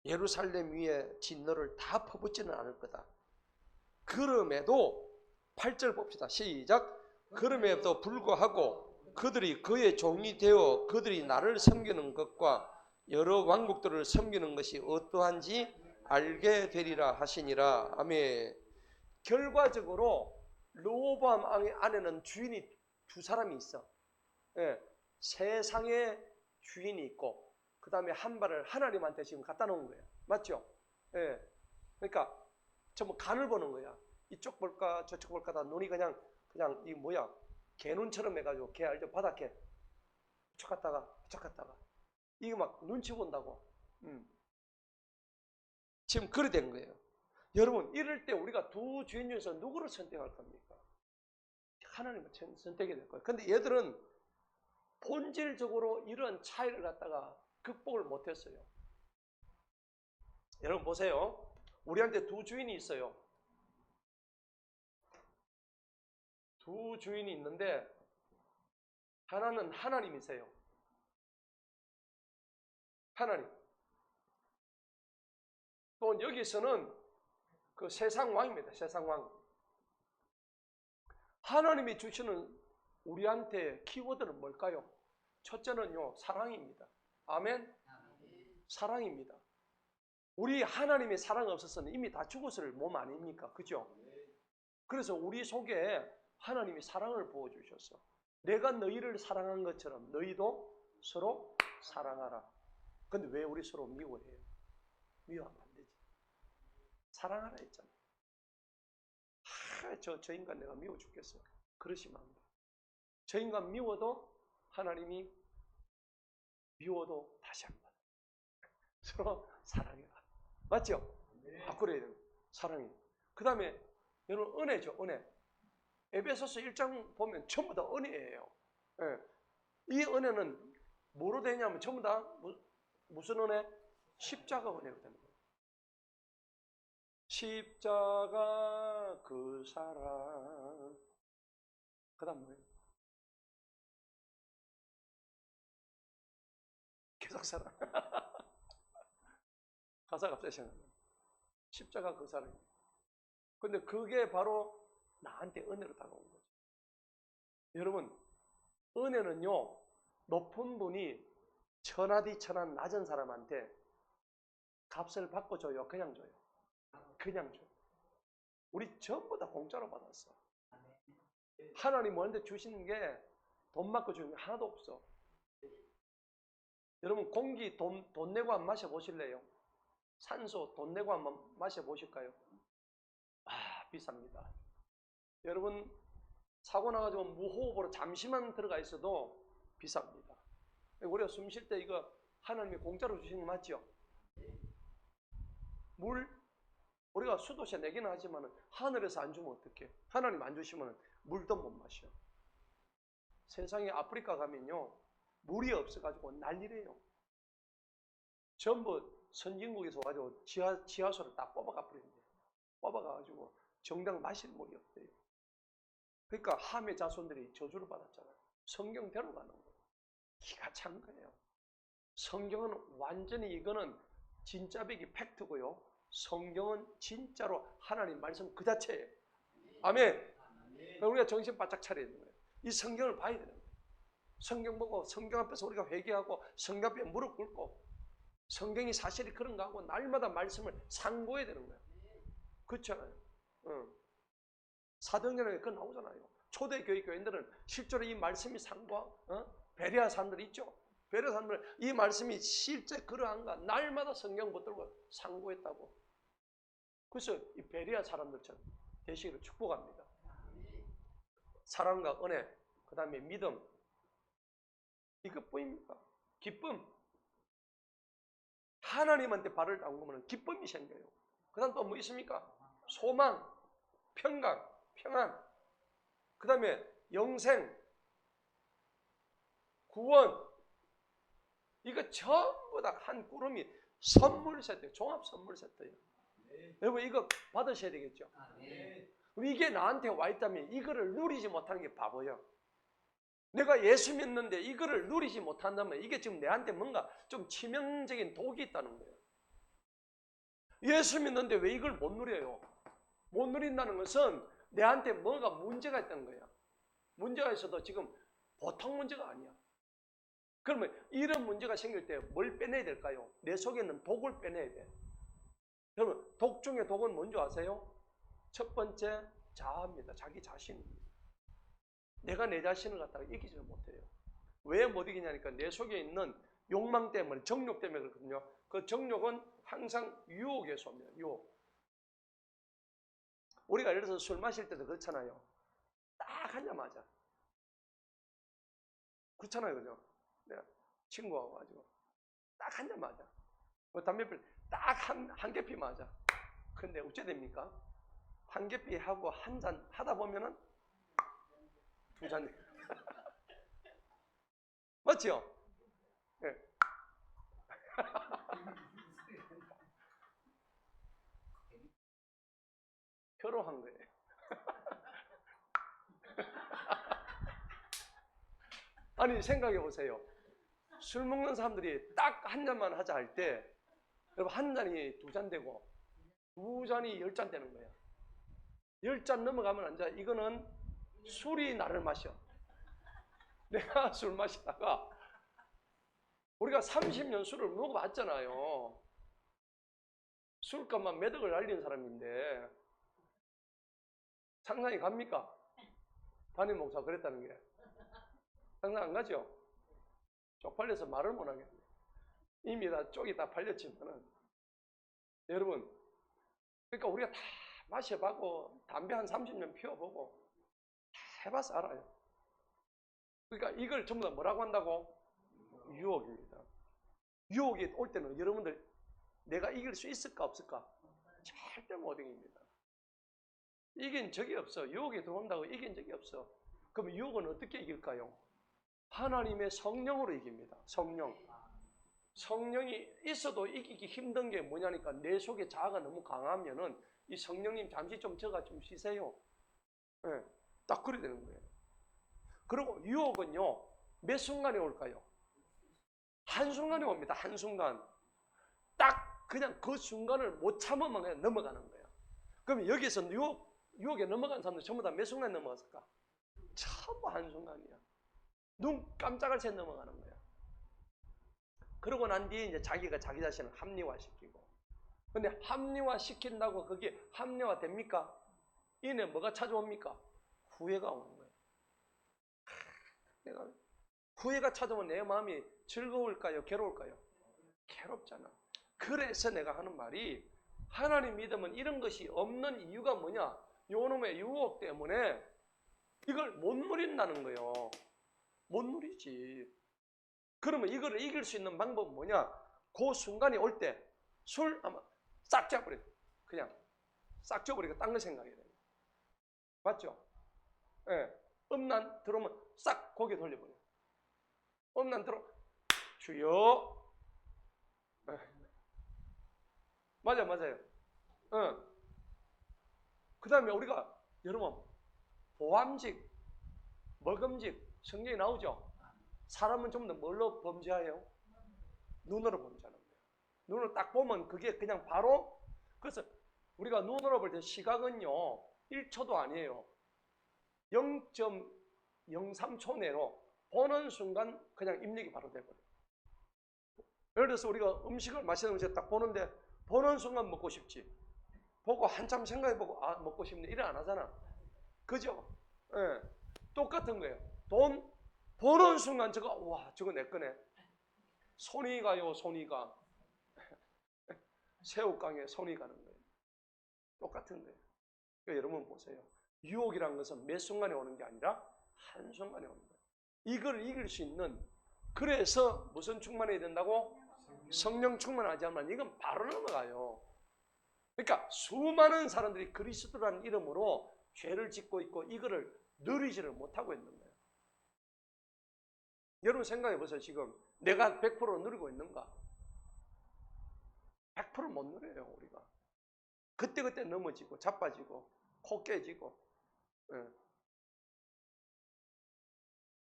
예루살렘 위에 진노를 다 퍼붓지는 않을 거다. 그럼에도 8절 봅시다. 시작. 그럼에도 불구하고 그들이 그의 종이 되어 그들이 나를 섬기는 것과 여러 왕국들을 섬기는 것이 어떠한지 알게 되리라 하시니라. 아멘. 결과적으로 르호보암 안에는 주인이 두 사람이 있어. 예, 세상의 주인이 있고 그 다음에 한 발을 하나님한테 지금 갖다 놓은 거예요. 맞죠? 예. 그러니까 전부 간을 보는 거야. 이쪽 볼까 저쪽 볼까 다 눈이 그냥 이 뭐야 개눈처럼 해가지고 개 알죠? 바닥개 저쪽 갔다가 저쪽 갔다가 이거 막 눈치 본다고. 지금 그래 된 거예요. 여러분 이럴 때 우리가 두 주인 중에서 누구를 선택할 겁니까? 하나님을 선택해야 될 거예요. 근데 얘들은 본질적으로 이런 차이를 갖다가 극복을 못했어요. 여러분 보세요. 우리한테 두 주인이 있어요. 두 주인이 있는데 하나는 하나님이세요. 하나님. 또 여기서는 그 세상 왕입니다. 세상 왕. 하나님이 주시는 우리한테 키워드는 뭘까요? 첫째는요, 사랑입니다. 아멘? 사랑입니다. 우리 하나님의 사랑 없었으면 이미 다 죽었을 몸 아닙니까? 그죠? 그래서 우리 속에 하나님이 사랑을 부어주셨어. 내가 너희를 사랑한 것처럼 너희도 서로 사랑하라. 근데 왜 우리 서로 미워해요? 미워하면 안 되지. 사랑하라 했잖아. 저 인간 내가 미워 죽겠어. 그러시면 안 돼. 저 인간 미워도 하나님이 미워도 다시 한번 서로 사랑해라. 맞죠? 아, 그래요. 사랑해. 그 다음에 여러분 은혜죠. 은혜. 에베소서 1장 보면 전부 다 은혜예요. 예. 이 은혜는 뭐로 되냐면 전부 다 무슨 은혜? 십자가 은혜가 되는 거예요. 십자가 그 사랑. 그 다음 뭐예요? 계속 사랑. 가사가 갑자기 생각나요. 십자가 그 사랑. 근데 그게 바로 나한테 은혜로 다가온 거죠. 여러분, 은혜는요, 높은 분이 천하디 천한 낮은 사람한테 값을 받고 줘요? 그냥 줘요? 그냥 줘요. 우리 전부 다 공짜로 받았어. 하나님 우리한테 주시는 게 돈 받고 주는 게 하나도 없어. 여러분, 공기 돈 내고 한번 마셔보실래요? 산소 돈 내고 한번 마셔보실까요? 아, 비쌉니다. 여러분, 사고 나가지고 무호흡으로 잠시만 들어가 있어도 비쌉니다. 우리가 숨 쉴 때 이거 하나님이 공짜로 주시는 거 맞죠? 물, 우리가 수도세 내기는 하지만 하늘에서 안 주면 어떡해? 하나님 안 주시면 물도 못 마셔. 세상에 아프리카 가면요, 물이 없어가지고 난리래요. 전부 선진국에서 와가지고 지하수를 다 뽑아가 버린대요. 뽑아가지고 정당 마실 물이 없대요. 그러니까 함의 자손들이 저주를 받았잖아요. 성경대로 가는 거예요. 기가 찬 거예요. 성경은 완전히 이거는 진짜 백이 팩트고요. 성경은 진짜로 하나님 말씀 그 자체예요. 아멘. 우리가 정신 바짝 차려야 되는 거예요. 이 성경을 봐야 되는 거예요. 성경 보고 성경 앞에서 우리가 회개하고 성경 앞에 무릎 꿇고 성경이 사실이 그런가 하고 날마다 말씀을 상고해야 되는 거예요. 그렇잖아요. 사도행전에 그거 나오잖아요. 초대교회 교인들은 실제로 이 말씀이 상고하고 베레아 사람들이 있죠. 베레아 사람들 이 말씀이 실제 그러한가 날마다 성경 붙들고 상고했다고. 그래서 이 베레아 사람들처럼 되시기를 축복합니다. 사랑과 은혜, 그 다음에 믿음, 이것뿐입니까? 기쁨. 하나님한테 발을 담그면 기쁨이 생겨요. 그 다음 또 뭐 있습니까? 소망, 평강, 평안, 그 다음에 영생, 구원. 이거 전부 다 한 꾸러미 선물 세트, 종합 선물 세트예요. 여러분 이거 받으셔야 되겠죠? 이게 나한테 와 있다면 이거를 누리지 못하는 게 바보예요. 내가 예수 믿는데 이거를 누리지 못한다면 이게 지금 내한테 뭔가 좀 치명적인 독이 있다는 거예요. 예수 믿는데 왜 이걸 못 누려요? 못 누린다는 것은 내한테 뭔가 문제가 있다는 거예요. 문제가 있어도 지금 보통 문제가 아니야. 그러면 이런 문제가 생길 때 뭘 빼내야 될까요? 내 속에 있는 독을 빼내야 돼. 여러분 독 중에 독은 뭔지 아세요? 첫 번째 자아입니다. 자기 자신입니다. 내가 내 자신을 갖다가 이기지를 못해요. 왜 못 이기냐니까 내 속에 있는 욕망 때문에, 정욕 때문에 그렇거든요. 그 정욕은 항상 유혹의 소입니다. 유혹. 우리가 예를 들어서 술 마실 때도 그렇잖아요. 딱 하자마자. 그렇잖아요. 그죠? 내가 친구가 와가지고 딱 하자마자. 담배필 딱 한 개피 맞아. 근데 어째 됩니까? 한 개피 하고 한 잔 하다 보면은 두 잔. 맞죠? 네. 결혼한 거예요. 아니 생각해 보세요. 술 먹는 사람들이 딱 한 잔만 하자 할 때 여러분 한 잔이 두 잔 되고 두 잔이 10잔 되는 거예요. 10잔 넘어가면 안 돼. 이거는 술이 나를 마셔. 내가 술 마시다가 우리가 30년 술을 먹어봤잖아요. 술값만 매덕을 날린 사람인데 상상이 갑니까? 담임 목사 그랬다는 게. 상상 안 가죠? 쪽팔려서 말을 못 하겠네. 이미 다 쪽이 다 팔렸지만은 여러분 그러니까 우리가 다 마셔보고 담배 한 30년 피워보고 다 해봐서 알아요. 그러니까 이걸 전부 다 뭐라고 한다고? 유혹입니다. 유혹이 올 때는 여러분들 내가 이길 수 있을까 없을까? 절대 못 이깁니다. 이긴 적이 없어. 유혹이 들어온다고 이긴 적이 없어. 그럼 유혹은 어떻게 이길까요? 하나님의 성령으로 이깁니다. 성령. 성령이 있어도 이기기 힘든 게 뭐냐니까 내 속에 자아가 너무 강하면은 이 성령님 잠시 좀 저가 좀 쉬세요. 네, 딱 그래야 되는 거예요. 그리고 유혹은요 몇 순간에 올까요? 한순간에 옵니다. 한순간. 딱 그냥 그 순간을 못 참으면 그냥 넘어가는 거예요. 그럼 여기서 유혹에 넘어간 사람들 전부 다 몇 순간에 넘어갔을까? 전부 한순간이야. 눈 깜짝할 새 넘어가는 거야. 그러고 난 뒤에 이제 자기가 자기 자신을 합리화시키고. 근데 합리화시킨다고 그게 합리화 됩니까? 이내 뭐가 찾아옵니까? 후회가 오는 거예요. 내가 후회가 찾아오면 내 마음이 즐거울까요? 괴로울까요? 괴롭잖아. 그래서 내가 하는 말이 하나님 믿으면 이런 것이 없는 이유가 뭐냐? 요놈의 유혹 때문에 이걸 못 누린다는 거예요. 못 누리지. 그러면 이거를 이길 수 있는 방법은 뭐냐? 그 순간이 올 때 술 아마 싹 잡아버려. 그냥 싹 줘버리고 딴 거 생각해야 돼요. 맞죠? 예. 네. 음란 들어오면 싹 고개 돌려버려. 음란 들어 주여. 맞아요. 그 다음에 우리가 여러분 보암직, 먹음직 성경에 나오죠. 사람은 좀 더 뭘로 범죄해요? 눈으로 범죄하는 거예요. 눈을 딱 보면 그게 그냥 바로, 그래서 우리가 눈으로 볼 때 시각은요 1초도 아니에요. 0.03초 내로 보는 순간 그냥 입력이 바로 돼버려요. 예를 들어서 우리가 음식을 맛있는 음식을 딱 보는데 보는 순간 먹고 싶지. 보고 한참 생각해보고 아 먹고 싶네 이래 안 하잖아. 그죠? 예. 똑같은 거예요. 돈 보는 순간 저거 와 저거 내 거네. 손이 가요. 손이 가. 새우깡에 손이 가는 거예요. 똑같은 거예요. 그러니까 여러분 보세요. 유혹이란 것은 몇 순간에 오는 게 아니라 한순간에 오는 거예요. 이걸 이길 수 있는, 그래서 무슨 충만해야 된다고? 성령 충만하지 않으면 이건 바로 넘어가요. 그러니까 수많은 사람들이 그리스도라는 이름으로 죄를 짓고 있고 이거를 누리지를 못하고 있는 거예요. 여러분 생각해 보세요. 지금 내가 100% 누리고 있는가? 100% 못 누려요. 우리가 그때그때 넘어지고 자빠지고 코 깨지고,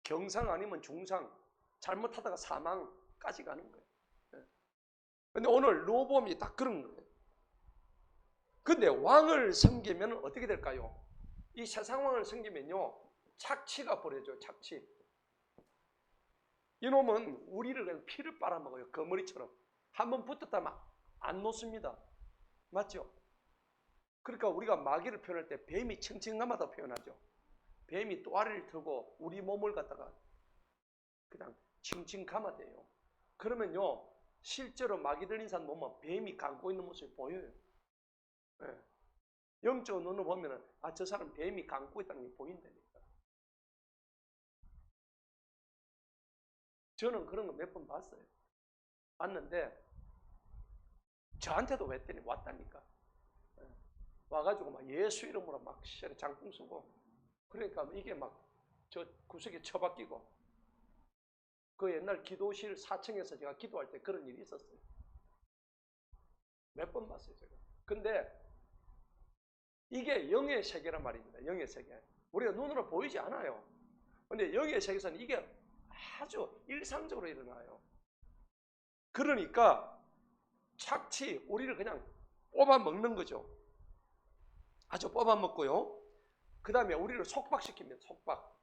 경상 아니면 중상, 잘못하다가 사망까지 가는 거예요. 근데 오늘 로보암이 다 그런 거예요. 근데 왕을 섬기면 어떻게 될까요? 이 세상 왕을 섬기면요 착취가 벌어져요. 착취. 이놈은 우리를 그냥 피를 빨아먹어요. 거머리처럼. 한번 붙었다면 안 놓습니다. 맞죠? 그러니까 우리가 마귀를 표현할 때 뱀이 층층감하다 표현하죠. 뱀이 또아리를 틀고 우리 몸을 갖다가 그냥 칭칭 감아대요. 그러면요 실제로 마귀 들린 사람 보면 뱀이 감고 있는 모습이 보여요. 네. 영적 눈으로 보면은 아 저 사람 뱀이 감고 있다는 게 보인다니까. 저는 그런 거 몇 번 봤어요. 봤는데 저한테도 왔다니까. 네. 와가지고 막 예수 이름으로 막 장풍 쓰고, 그러니까 이게 막 저 구석에 처박히고, 그 옛날 기도실 4층에서 제가 기도할 때 그런 일이 있었어요. 몇 번 봤어요 제가. 근데 이게 영의 세계란 말입니다. 영의 세계. 우리가 눈으로 보이지 않아요. 근데 영의 세계에서는 이게 아주 일상적으로 일어나요. 그러니까 착취, 우리를 그냥 뽑아 먹는 거죠. 아주 뽑아 먹고요. 그 다음에 우리를 속박시킵니다. 속박.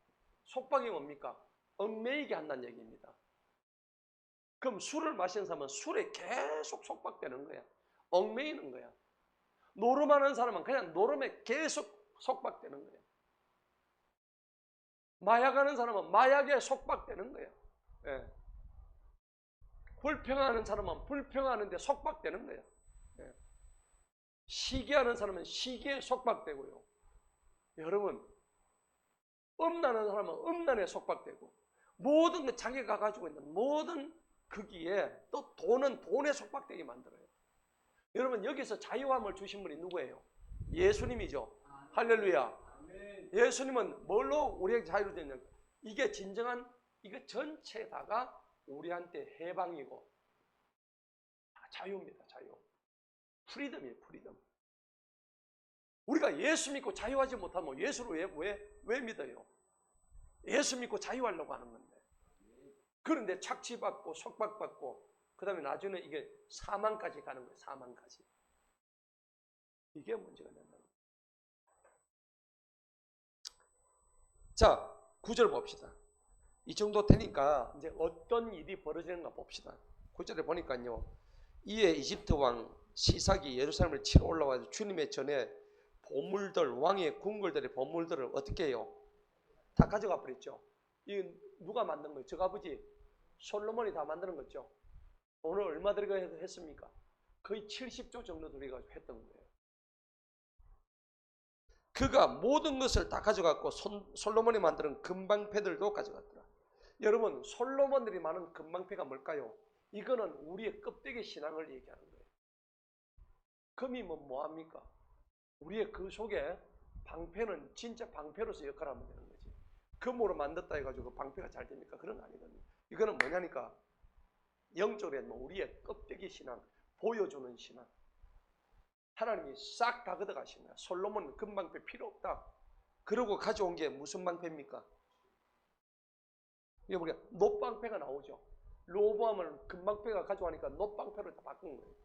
속박이 뭡니까? 얽매이게 한다는 얘기입니다. 그럼 술을 마시는 사람은 술에 계속 속박되는 거야. 얽매이는 거야. 노름하는 사람은 그냥 노름에 계속 속박되는 거야. 마약하는 사람은 마약에 속박되는 거야. 예. 불평하는 사람은 불평하는데 속박되는 거야. 예. 시기하는 사람은 시기에 속박되고요. 여러분, 음란하는 사람은 음란에 속박되고, 모든 게 자기가 가지고 있는 모든 거기에 또 돈은 돈에 속박되게 만들어요. 여러분 여기서 자유함을 주신 분이 누구예요? 예수님이죠. 할렐루야. 예수님은 뭘로 우리에게 자유를 줬냐? 이게 진정한, 이거 전체다가 우리한테 해방이고 자유입니다. 자유. 프리덤이에요. 프리덤. 우리가 예수 믿고 자유하지 못하면 예수를 왜 믿어요? 예수 믿고 자유하려고 하는 건데. 그런데 착취받고 속박받고 그 다음에 나중에 이게 사망까지 가는 거예요. 사망까지. 이게 문제가 된다는 거예요. 자, 9절 봅시다. 이 정도 되니까 이제 어떤 일이 벌어지는가 봅시다. 9절에 보니까요. 이에 이집트 왕 시삭이 예루살렘을 치러 올라와서 주님의 전에 보물들, 왕의 궁궐들의 보물들을 어떻게 해요? 다 가져가 버렸죠. 이 누가 만든 거예요? 저 아버지 솔로몬이 다 만드는 거죠. 오늘 얼마 들어가 했습니까? 거의 70조 정도 들어가 했던 거예요. 그가 모든 것을 다 가져갔고 솔로몬이 만드는 금방패들도 가져갔더라. 여러분 솔로몬들이 많은 금방패가 뭘까요? 이거는 우리의 껍데기 신앙을 얘기하는 거예요. 금이면 뭐합니까? 우리의 그 속에 방패는 진짜 방패로서 역할을 하면 되는 거지. 금으로 만들었다 해가지고 방패가 잘 됩니까? 그런 거 아니거든요. 이거는 뭐냐니까 영적으로 우리의 껍데기 신앙, 보여주는 신앙. 하나님이 싹 다 걷어가신 거야. 솔로몬은 금방패 필요 없다. 그러고 가져온 게 무슨 방패입니까? 이게 우리가 놋방패가 나오죠. 로보암을 금방패가 가져가니까 놋방패로 다 바꾼 거예요.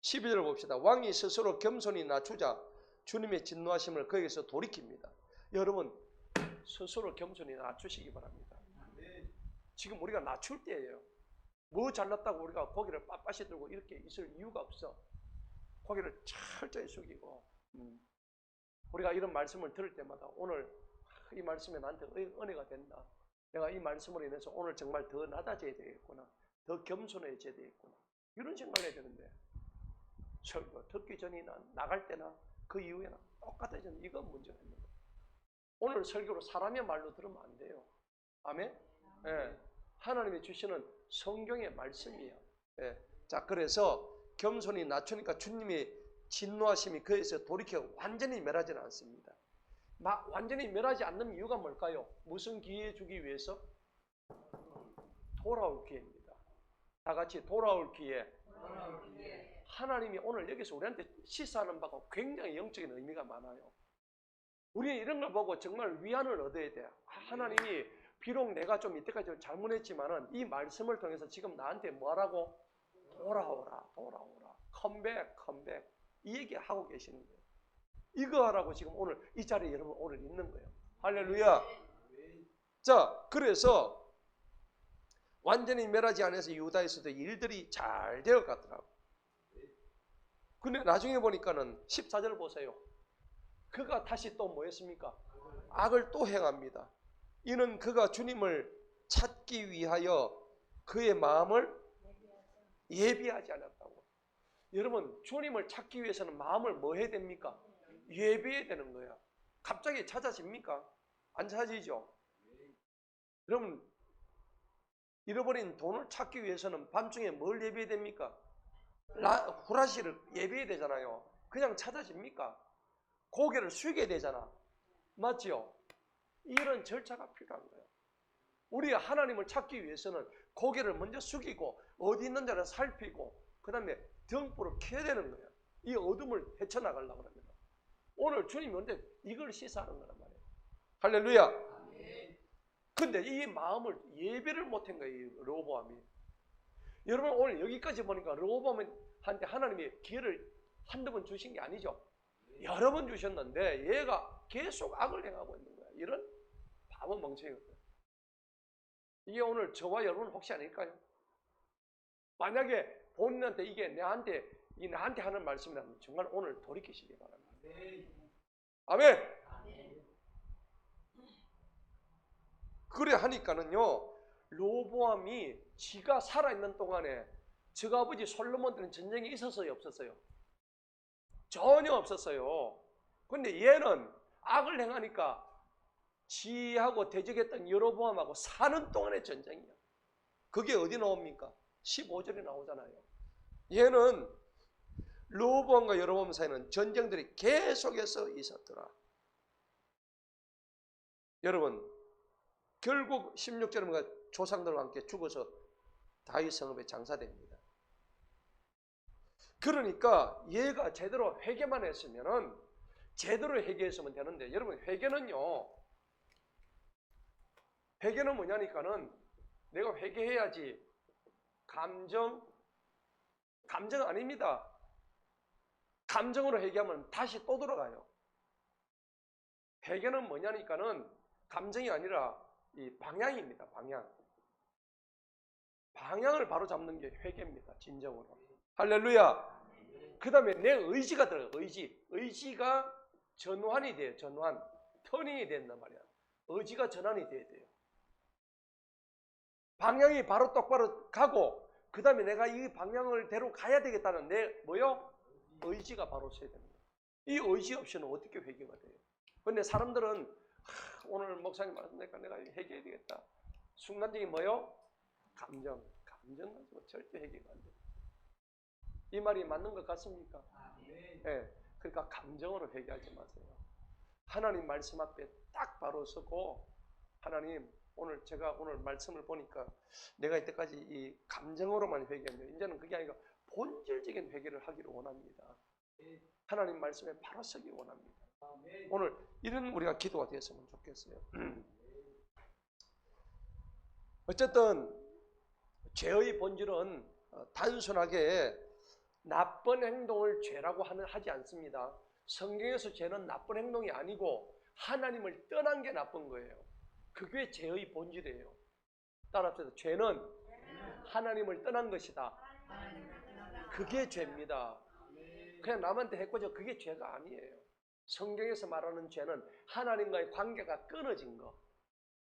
12절을 봅시다. 왕이 스스로 겸손히 낮추자 주님의 진노하심을 거기서 돌이킵니다. 여러분 스스로 겸손히 낮추시기 바랍니다. 지금 우리가 낮출 때예요. 뭐 잘났다고 우리가 고개를 빳빳이 들고 이렇게 있을 이유가 없어. 고개를 철저히 숙이고 우리가 이런 말씀을 들을 때마다 오늘 이 말씀이 나한테 은혜가 된다. 내가 이 말씀으로 인해서 오늘 정말 더 낮아져야 되겠구나. 더 겸손해져야 되겠구나. 이런 생각을 해야 되는데 설교 듣기 전이나 나갈 때나 그 이후에나 똑같아지는 이건 문제가 있는 거예요. 오늘 설교로 사람의 말로 들으면 안 돼요. 아멘? 예. 하나님이 주시는 성경의 말씀이에요. 예. 자, 그래서 겸손히 낮추니까 주님이 진노하심이 그에서 돌이켜 완전히 멸하지는 않습니다. 완전히 멸하지 않는 이유가 뭘까요? 무슨 기회 주기 위해서? 돌아올 기회입니다. 다 같이 돌아올 기회. 하나님이 오늘 여기서 우리한테 시사하는 바가 굉장히 영적인 의미가 많아요. 우리는 이런 걸 보고 정말 위안을 얻어야 돼요. 하나님이 비록 내가 좀 이때까지 잘못했지만은 이 말씀을 통해서 지금 나한테 뭐라고? 돌아오라, 돌아오라. 컴백, 컴백. 이 얘기 하고 계시는 거예요. 이거 하라고 지금 오늘 이 자리에 여러분 오늘 있는 거예요. 할렐루야. 자, 그래서 완전히 멸하지 않아서 유다에서도 일들이 잘 되어 갔더라고. 근데 나중에 보니까는 14절 보세요. 그가 다시 또 뭐 했습니까? 악을 또 행합니다. 이는 그가 주님을 찾기 위하여 그의 마음을 예비하지 않았다고. 여러분 주님을 찾기 위해서는 마음을 뭐 해야 됩니까? 예비해야 되는 거야. 갑자기 찾아집니까? 안 찾아지죠. 여러분 잃어버린 돈을 찾기 위해서는 밤중에 뭘 예비해야 됩니까? 후라시를 예비해야 되잖아요. 그냥 찾아집니까? 고개를 숙여야 되잖아. 맞지요? 이런 절차가 필요한 거예요. 우리가 하나님을 찾기 위해서는 고개를 먼저 숙이고 어디 있는 자를 살피고 그 다음에 등불을 켜야 되는 거예요. 이 어둠을 헤쳐나가려고 합니다. 오늘 주님이 언제 이걸 시사하는 거란 말이에요. 할렐루야. 근데 이 마음을 예배를 못한 거예요. 이 르호보암이. 여러분 오늘 여기까지 보니까 르호보암한테 하나님이 기회를 한두 번 주신 게 아니죠. 여러 번 주셨는데 얘가 계속 악을 행하고 있는 거야. 이런 바보 멍청이거든. 이게 오늘 저와 여러분 혹시 아닐까요? 만약에 본인한테 이게 나한테 하는 말씀이라면 정말 오늘 돌이키시기 바랍니다. 아멘. 그래 하니까는요, 르호보암이 지가 살아있는 동안에 저 아버지 솔로몬들은 전쟁이 있었어요, 없었어요? 전혀 없었어요. 근데 얘는 악을 행하니까 지하고 대적했던 여로보암하고 사는 동안의 전쟁이야. 그게 어디 나옵니까? 15절에 나오잖아요. 얘는 르호보암과 여로보암 사이는 전쟁들이 계속해서 있었더라. 여러분 결국 16절에 조상들과 함께 죽어서 다윗 성읍에 장사됩니다. 그러니까 얘가 제대로 회개만 했으면은 제대로 회개했으면 되는데 여러분 회개는 뭐냐니까는 내가 회개해야지 감정 아닙니다. 감정으로 회개하면 다시 또 들어가요. 회개는 뭐냐니까는 감정이 아니라 이 방향입니다. 방향을 바로 잡는 게 회개입니다. 진정으로. 할렐루야. 그 다음에 내 의지가 들어가요. 의지가 전환이 돼요. 터닝이 된단 말이야. 의지가 전환이 돼야 돼요. 방향이 바로 똑바로 가고 그 다음에 내가 이 방향을 대로 가야 되겠다는 의지가 바로 서야 됩니다. 이 의지 없이는 어떻게 회개가 돼요? 근데 사람들은 오늘 목사님 말씀하니까 내가 회개해야 되겠다. 순간적인 감정 가지고 절대 회개가 안 돼요. 이 말이 맞는 것 같습니까? 네. 그러니까 감정으로 회개하지 마세요. 하나님 말씀 앞에 딱 바로 서고, 하나님 제가 오늘 말씀을 보니까 내가 이때까지 이 감정으로만 회개했는데 이제는 그게 아니라 본질적인 회개를 하기를 원합니다. 하나님 말씀에 바로 서기 원합니다. 오늘 이런 우리가 기도가 되었으면 좋겠어요. 어쨌든 죄의 본질은 단순하게 나쁜 행동을 죄라고 하지 않습니다. 성경에서 죄는 나쁜 행동이 아니고 하나님을 떠난 게 나쁜 거예요. 그게 죄의 본질이에요. 따라서 죄는 하나님을 떠난 것이다. 그게 죄입니다. 그냥 남한테 해코지 그게 죄가 아니에요. 성경에서 말하는 죄는 하나님과의 관계가 끊어진 거,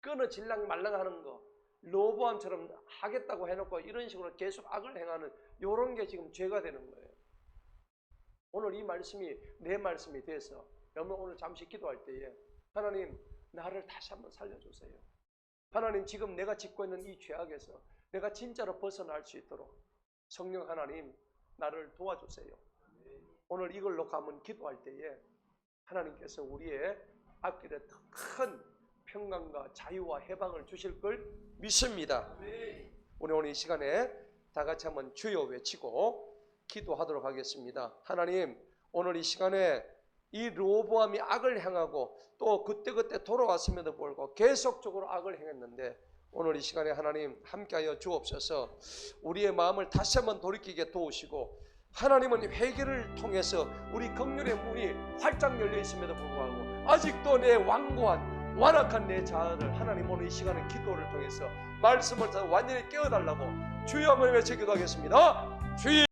끊어질랑 말랑 하는 거, 로보암처럼 하겠다고 해놓고 이런 식으로 계속 악을 행하는 이런 게 지금 죄가 되는 거예요. 오늘 이 말씀이 내 말씀이 돼서 여러분 오늘 잠시 기도할 때에 하나님 나를 다시 한번 살려주세요. 하나님 지금 내가 짓고 있는 이 죄악에서 내가 진짜로 벗어날 수 있도록 성령 하나님 나를 도와주세요. 오늘 이걸 놓고 한번 기도할 때에 하나님께서 우리의 앞길에 더 큰 평강과 자유와 해방을 주실 걸 믿습니다. 우리 오늘 이 시간에 다 같이 한번 주여 외치고 기도하도록 하겠습니다. 하나님 오늘 이 시간에 이 르호보암이 악을 행하고 또 그때그때 돌아왔음에도 불구하고 계속적으로 악을 행했는데 오늘 이 시간에 하나님 함께하여 주옵소서. 우리의 마음을 다시 한번 돌이키게 도우시고 하나님은 회개를 통해서 우리 긍휼의 문이 활짝 열려 있음에도 불구하고 아직도 내 완고한 완악한 내 자아를 하나님 오늘 이 시간에 기도를 통해서 말씀을 완전히 깨어달라고 주여 한번 외쳐 기도하겠습니다. 주여